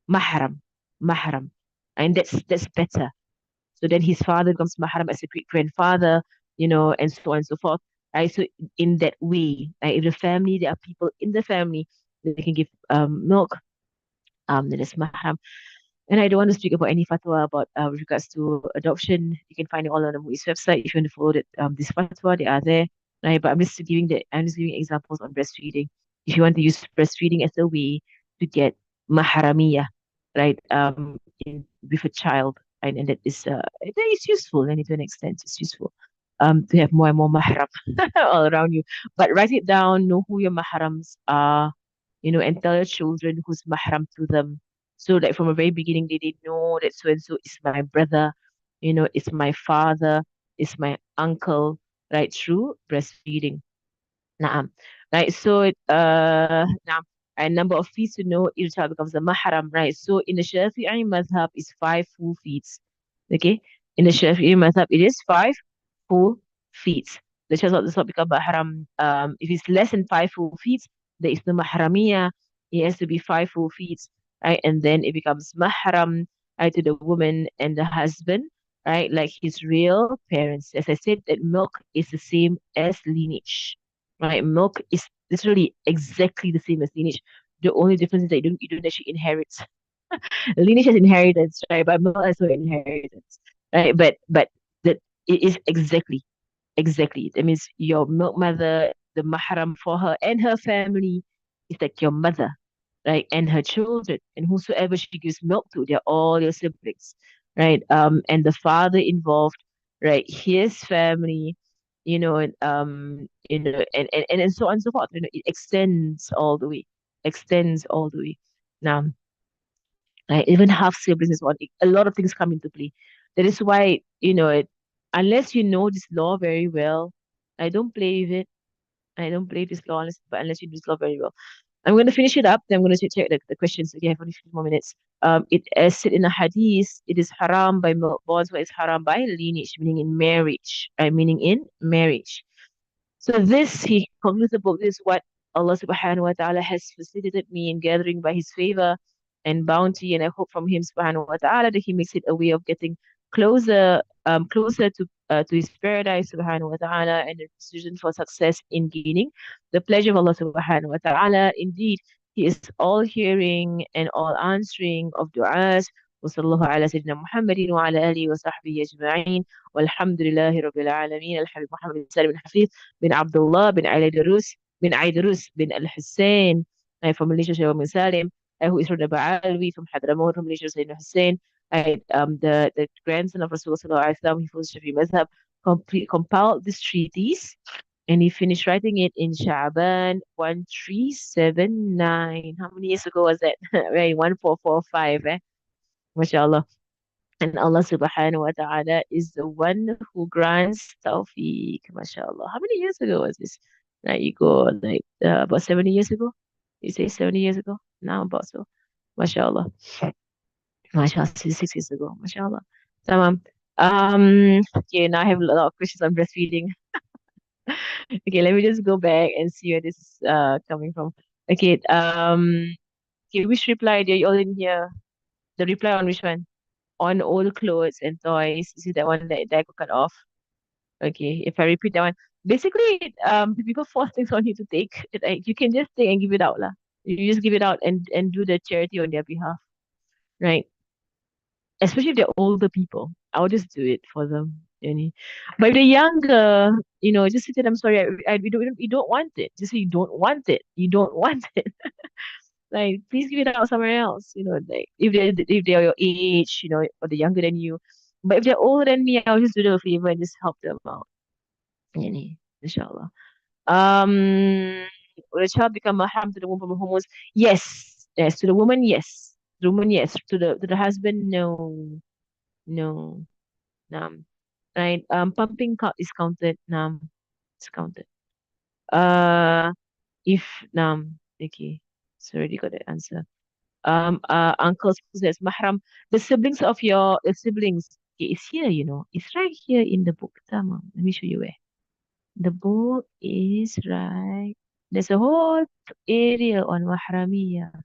mahram, mahram, and that's better. So then his father becomes mahram as a great grandfather, and so on and so forth. Right. So in that way, right, if the family, there are people in the family that they can give milk, then it's mahram. And I don't want to speak about any fatwa about with regards to adoption. You can find it all on the MUI's website if you want to follow this fatwa. They are there, right? But I'm just giving examples on breastfeeding. If you want to use breastfeeding as a way to get maharamiyah, right? With a child, right? And that is useful, and to an extent, it's useful. To have more and more mahram all around you. But write it down, know who your mahrams are, and tell your children who's mahram to them. So like from the very beginning, they know that so and so is my brother, it's my father, it's my uncle, right? Through breastfeeding. Naam. Right. So naam. And number of feet to know if the child becomes a mahram, right? So in the Shafi'i madhab is 5 full feet. Okay. In the Shafi'i madhab, it is 5 full feet. The child does not become mahram. If it's less than 5 full feet, there is no mahramiyah. It has to be 5 full feet, right? And then it becomes mahram, right, to the woman and the husband, right? Like his real parents. As I said, that milk is the same as lineage, right? Milk is literally exactly the same as lineage. The only difference is that you don't actually inherit. Lineage has inheritance, right? But milk has no inheritance, right? But that it is exactly. That means your milk mother, the mahram for her and her family is like your mother, right? And her children and whosoever she gives milk to, they're all your siblings, right? And the father involved, right? His family, and so on and so forth. It extends all the way, extends all the way. Now, right, even half siblings is one. A lot of things come into play. That is why, unless you know this law very well, I don't play with it. I don't play this law unless you do this law very well. I'm going to finish it up. Then I'm going to check the questions. Okay, I have only 5 more minutes. It as said in a hadith, it is haram by milk bonds, but it's haram by lineage, meaning in marriage. Meaning in marriage. So this, he concludes the book, this is what Allah subhanahu wa ta'ala has facilitated me in gathering by His favor and bounty. And I hope from Him subhanahu wa ta'ala that He makes it a way of getting closer to His paradise subhanahu wa ta'ala and the decision for success in gaining the pleasure of Allah subhanahu wa ta'ala. Indeed, He is all hearing and all answering of du'as. وصلى الله على سيدنا محمد وعلى آله وصحبه أجمعين والحمد لله رب العالمين الحبيب محمد بن سالم بن حفيظ بن عبد الله بن علي دروس بن عيدروس بن الحسين from Malaysia Syed bin Salim who is from the Ba'alwi from Hadramaut from Malaysia Sayyidina Hussein the grandson of Rasulullah sallallahu alaihi wasallam he follows Shafi Mazhab compiled this treatise and he finished writing it in Sha'ban 1379. How many years ago was that? Right, 1445 MashaAllah. And Allah subhanahu wa ta'ala is the one who grants tawfiq, mashallah. How many years ago was this? Like you go like about 70 years ago? You say 70 years ago? Now about so. Mashallah. Mashallah, 6 years ago. Mashallah. Tamam. Okay, now I have a lot of questions on breastfeeding. Okay, let me just go back and see where this is coming from. Okay, okay, which reply did you all in here? The reply on which one? On old clothes and toys. Is it that one that I could cut off? Okay, if I repeat that one, basically, people force things on you to take. You can just take and give it out, lah. You just give it out and do the charity on their behalf, right? Especially if they're older people, I'll just do it for them. But if they're younger, just say to them, I'm sorry, we don't want it. Just say you don't want it. You don't want it. Like, please give it out somewhere else. Like if they're your age, or they're younger than you. But if they're older than me, I'll just do them a favor and just help them out. Inshallah. Will a child become mahram to the woman from hormones? Yes. Yes. To the woman, yes. The woman, yes. To the husband, no. No. Nam. Right. Pumping is counted. Nam. It's counted. Uh if Nam. Okay. So already got the answer. Uncles possess mahram. The siblings. Okay, it's here, It's right here in the book. Tamam. Let me show you where. The book is right. There's a whole area on Mahramiyah.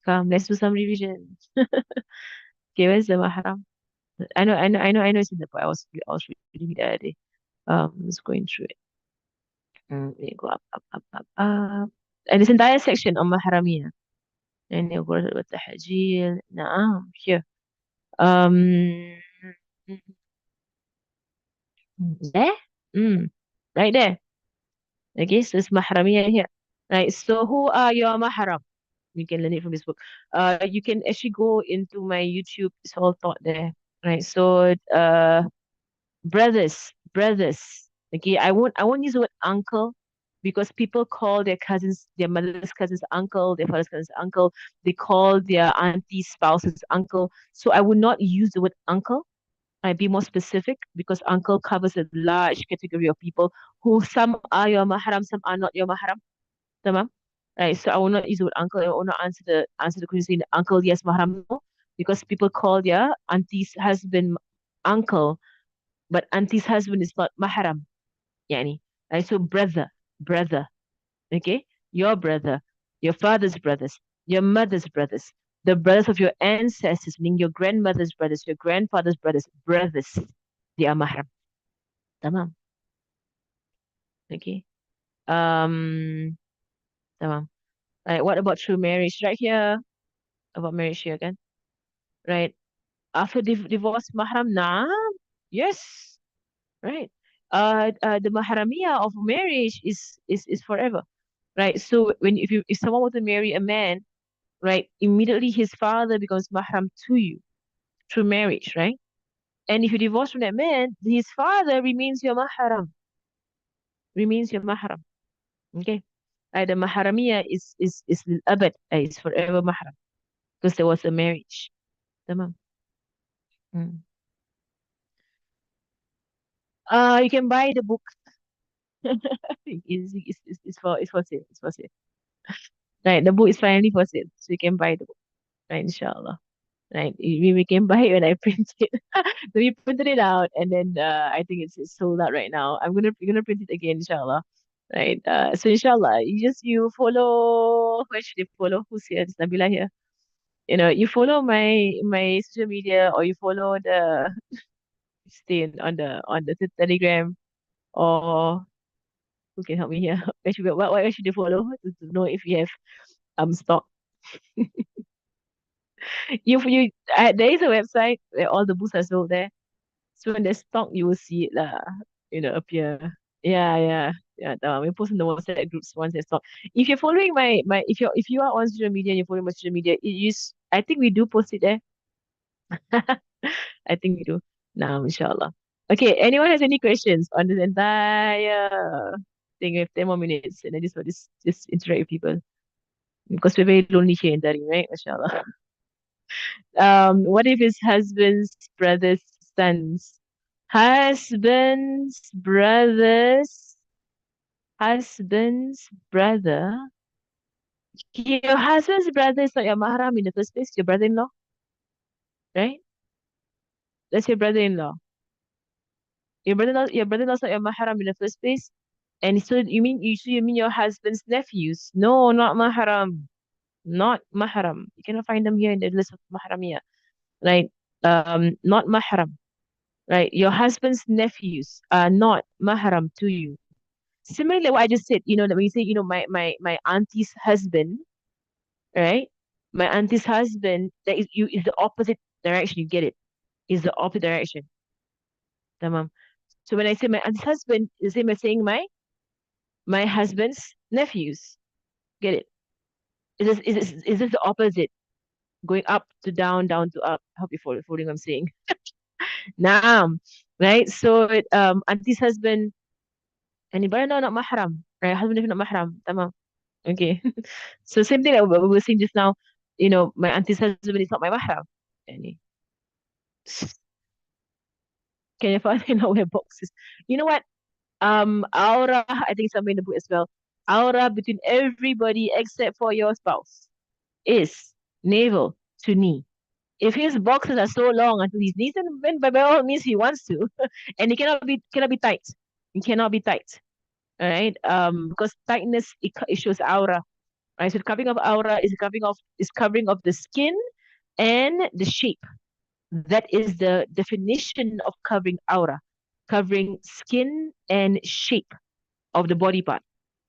Come, let's do some revision. Okay, where's the Mahram? I know it's in the book. I was reading it the other day. Just going through it. Let me go up, up, up, up, up. And this entire section on Mahramiyah. And you go with the Hajil. Naam, here. Um, there? Mm, right there. Okay, so it's Mahramiyah here. Right, so who are your Mahram? You can learn it from this book. You can actually go into my YouTube. It's all taught there, right? So, brothers. Okay, I won't use the word uncle because people call their cousins, their mother's cousins uncle, their father's cousins uncle. They call their auntie spouses uncle. So I would not use the word uncle. I'd be more specific because uncle covers a large category of people who some are your mahram, some are not your mahram. Tamam? Right. So I will not use the word uncle. I will not answer the question saying uncle, yes, mahram, no. Because people call their auntie's husband uncle, but auntie's husband is not mahram. Yani. Right. So brother. Okay? Your brother, your father's brothers, your mother's brothers, the brothers of your ancestors, meaning your grandmother's brothers, your grandfather's brothers. They are mahram. Tamam. Okay. Um, tamam. Right. What about true marriage? Right here. About marriage here again. Right. After divorce, mahram, nah. Yes. Right. The mahramiyah of marriage is forever. Right. So if someone were to marry a man, right, immediately his father becomes mahram to you through marriage, right? And if you divorce from that man, his father remains your mahram, remains your mahram. Okay. The mahramiyah is lil abad, is forever mahram because there was a marriage. Tamam. Mm. You can buy the book. It's for sale. It's for sale. Right, the book is finally for sale, so you can buy the book. Right, inshallah. Right, we can buy it when I print it. So we printed it out, and then I think it's sold out right now. We're gonna print it again, inshallah. Right. So inshallah, you follow. Who should you follow? Who's here? It's Nabila here. You follow my social media, or you follow the stay on the Telegram, or who can help me here? Where should you follow to know if you have stock? There is a website where all the books are sold there. So when there's stock, you will see it lah. Appear. Yeah, yeah, yeah. We post in the WhatsApp groups once there's stock. If you're following if you are on social media and you're following my social media, I think we do post it there. I think we do. Now, inshallah. Okay. Anyone has any questions on this entire thing? We have 10 more minutes, and I just want just interact with people because we're very lonely here in Dari, right? Mashallah. What if his brother's sons? Husband's brother's husband's brother. Your husband's brother is not your mahram in the first place, your brother-in-law, right? That's your brother-in-law. Your brother-in-law is not your mahram in the first place. And so you mean your husband's nephews? No, not mahram. Not mahram. You cannot find them here in the list of mahramiyah. Right? Not mahram. Right? Your husband's nephews are not mahram to you. Similarly, what I just said, that when you say, my auntie's husband, right? My auntie's husband, is the opposite direction. You get it? Is the opposite direction. Tamam. So when I say my auntie's husband, the same as saying my husband's nephews. Get it? Is this the opposite? Going up to down, down to up. I hope you're following what I'm saying. Naam. Right? So auntie's husband, and no, not mahram. Right? Husband is not mahram. Tamam. Okay. So same thing that we were saying just now, my auntie's husband is not my mahram. Yani, can your father not wear boxes? You know what? Aura, I think somewhere in the book as well. Aura between everybody except for your spouse is navel to knee. If his boxes are so long until his knees, then by all means he wants to, and it cannot be tight. It cannot be tight. All right. Because tightness it shows aura. Right. So the covering of aura is covering of the skin and the shape. That is the definition of covering aura, covering skin and shape of the body part,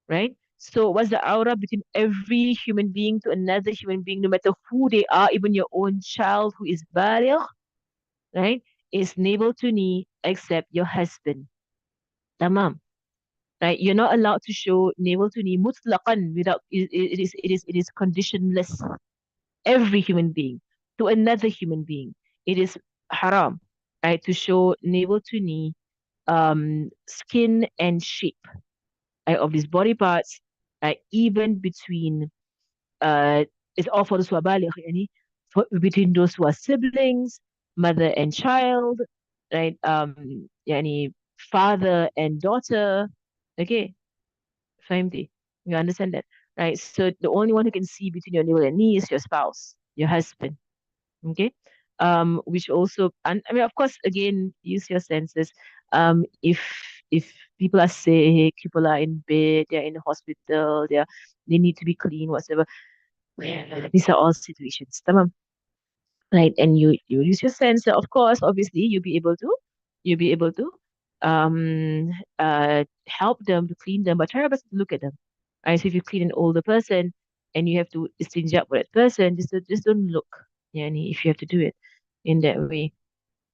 right? So what's the aura between every human being to another human being, no matter who they are, even your own child who is baligh, right? Is navel to knee except your husband. Tamam. Right? You're not allowed to show navel to knee mutlaqan without it is conditionless. Every human being to another human being. It is haram, right, to show navel to knee, skin and shape, right, of these body parts, right, even between uh, it's all for those who are baligh, yani, between those who are siblings, mother and child, right, yani, father and daughter, okay, family. You understand that, right? So the only one who can see between your navel and knee is your spouse, your husband. Okay. Which also, and I mean, of course, again, use your senses. If people are sick, people are in bed, they're in the hospital, they need to be clean, whatever. These are all situations. Tamam. Right. And you use your sensor, of course, obviously, you'll be able to help them to clean them, but try your best to look at them. Right. So if you clean an older person and you have to istinja with that person, just don't look. Yani, if you have to do it in that way.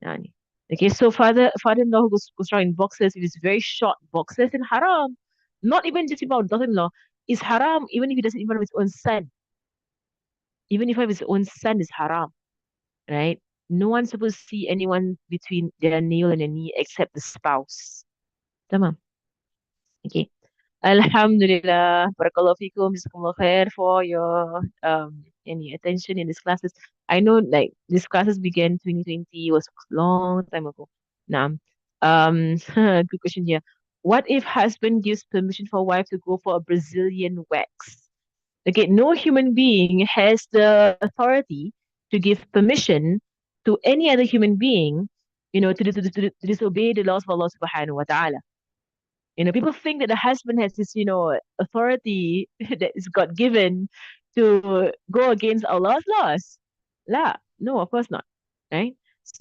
Yani. Okay, so father-in-law who goes around in boxers, it is very short boxers and haram. Not even just about daughter-in-law, is haram even if he doesn't even have his own son. Even if he have his own son is haram, right? No one's supposed to see anyone between their nail and their knee except the spouse. Tamam. Okay. Alhamdulillah. Barakallahu fikum. Jazakumullah khair for your any attention in these classes. I know like these classes began 2020 was a long time ago. Now, good question here. What if husband gives permission for wife to go for a Brazilian wax? Okay, no human being has the authority to give permission to any other human being, to disobey the laws of Allah subhanahu wa ta'ala. People think that the husband has this, authority that is God given to go against Allah's laws. La, no, of course not. Right?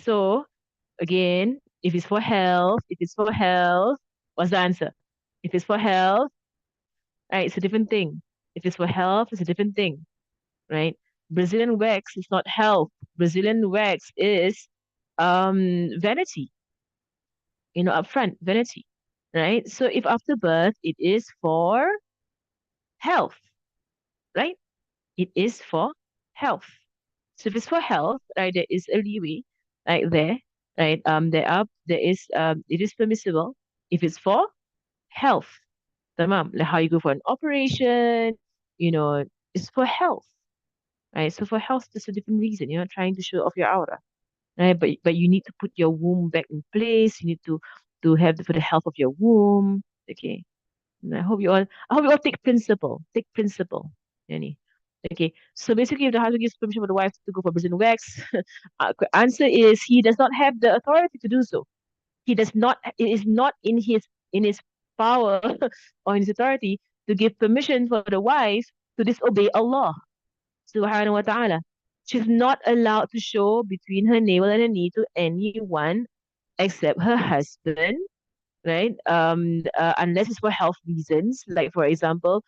So again, if it's for health, what's the answer? If it's for health, right, it's a different thing. If it's for health, it's a different thing, right? Brazilian wax is not health. Brazilian wax is vanity, upfront, vanity, right? So if after birth it is for health, right? It is for health. So if it's for health, right, there is a leeway, right there, right? It is permissible if it's for health. Tamam, like how you go for an operation, you know, it's for health, right? So for health, there's a different reason. You're not trying to show off your aura, right? But you need to put your womb back in place. You need to have for the health of your womb. Okay. And I hope you all take principle. Take principle. Any. Okay. So basically, if the husband gives permission for the wife to go for Brazilian wax, answer is he does not have the authority to do so. He does not. It is not in his power or in his authority to give permission for the wife to disobey Allah subhanahu wa ta'ala. She's not allowed to show between her navel and her knee to anyone except her husband, right? Unless it's for health reasons, like for example,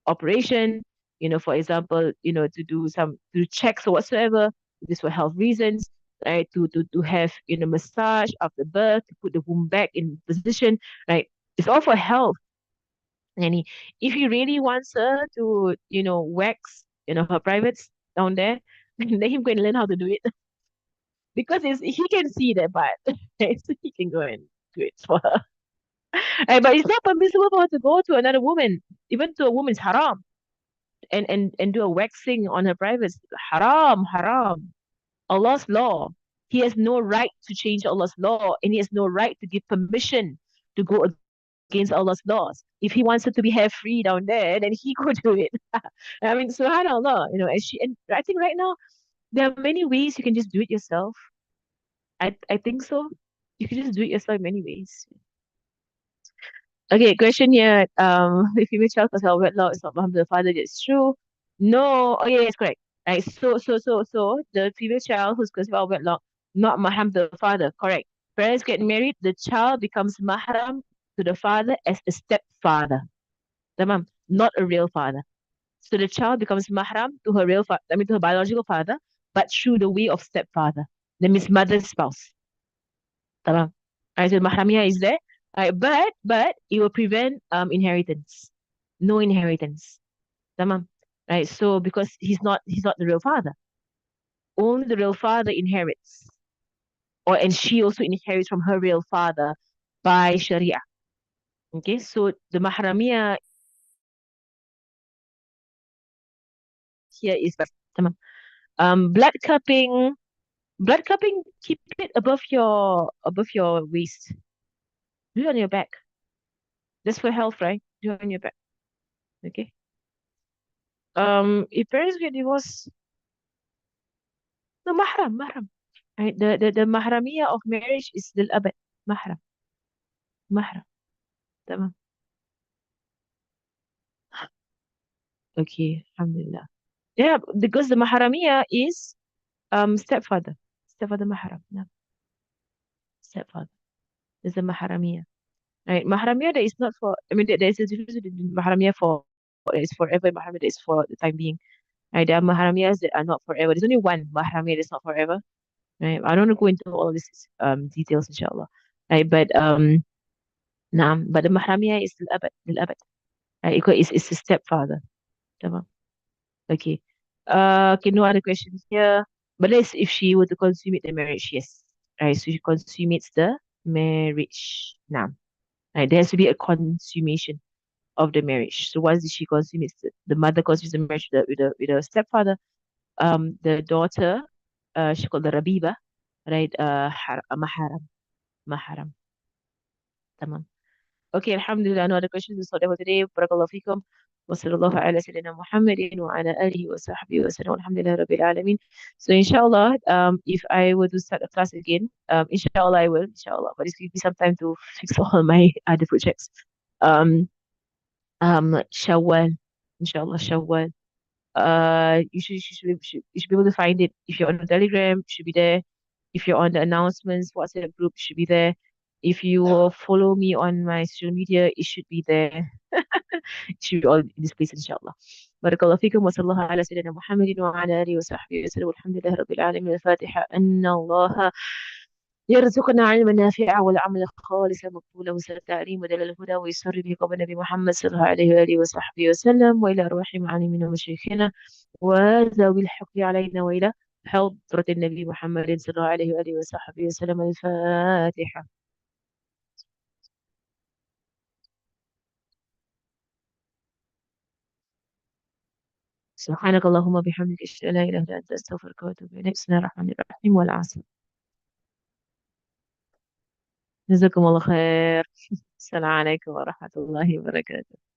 operation, for example, to do some to checks or whatsoever. This for health reasons, right? To have massage after birth, to put the womb back in position, right? It's all for health. And if he really wants her to, wax, her privates down there, let him go and learn how to do it because he can see that part, right? So he can go and do it for her. Right? But it's not permissible for her to go to another woman, even to a woman's haram, and do a waxing on her privates. Haram, haram. Allah's law. He has no right to change Allah's law, and he has no right to give permission to go against Allah's laws. If he wants her to be hair free down there, then he could do it. I mean, subhanallah, and I think right now there are many ways you can just do it yourself. I think so. You can just do it yourself in many ways. Okay, question here. If female child because of wedlock is not mahram to the father, that's true. No, oh yeah, it's correct. Right. So the female child who's conceived out of wedlock, not mahram to the father. Correct. Parents get married, the child becomes mahram to the father as a stepfather. Tamam, not a real father. So the child becomes mahram to her real father, I mean to her biological father, but through the way of stepfather. That means mother's spouse. Tamam. Right, so mahramiyah is there. Right, but it will prevent inheritance. No inheritance. Tamam. Right. So because he's not the real father. Only the real father inherits. And she also inherits from her real father by Sharia. Okay, so the mahramiyah here is tamam. Blood cupping. Blood cupping, keep it above your waist. Do it on your back. That's for health, right? Do it on your back. Okay. If parents get divorced, no mahram. Right? The mahramiyah of marriage is lil abad. Mahram. Mahram. Tamam. Okay. Alhamdulillah. Yeah, because the mahramiyah is stepfather. Stepfather mahram. No, stepfather. There's a mahramiyah. Right? Mahramiyah that is not for there's a difference between mahramiyah for that is forever and mahramiyah that is for the time being. Right? There are mahramiyahs that are not forever. There's only one mahramiyah that's not forever. Right? I don't want to go into all of these details, inshallah. Right? But but the mahramiyah is lil abad. Right? It's a stepfather. Tamam. Okay. Okay, no other questions here. But that's if she were to consummate the marriage, yes. Right, so she consummates the marriage. Now, right, there has to be a consummation of the marriage. So once she consummates the mother consummates the marriage with the stepfather, the daughter, she called the Rabiba, right? Maharam, maharam. Tamam. Okay, alhamdulillah, no other questions. We start for today. Barakallahu fikum. وصلى الله على سيدنا محمد وعلى آله وصحبه وسلم والحمد لله رب العالمين. So inshallah, if I were to start a class again, inshallah I will, inshallah, but it's give me some time to fix all my other projects. Um, Shawwal, inshallah, Shawwal. You should be able to find it. If you're on the Telegram, it should be there. If you're on the announcements WhatsApp group, it should be there. If you follow me on my social media, it should be there. It should be all in this place, inshallah. بارك الله فيكم وصلى الله على سيدنا محمد وعلى آله وصحبه وسلم والحمد لله رب العالمين. الفاتحة. أن الله يرزقنا علما نافعا والعمل خالصا مقبولا وسر التعليم ودلال الهدى ويسر به قبل النبي محمد صلى الله عليه وآله وصحبه وسلم وإلى أرواح معالمنا ومشايخنا وذوي الحق علينا وإلى حضرة النبي محمد صلى الله عليه وآله وصحبه وسلم. الفاتحة. سبحانك اللهم وبحمدك أشهد أن لا إله إلا أنت أستغفرك وأتوب إليك. بسم الله الرحمن الرحيم والعصر. جزاكم الله خير. السلام عليكم ورحمة الله وبركاته.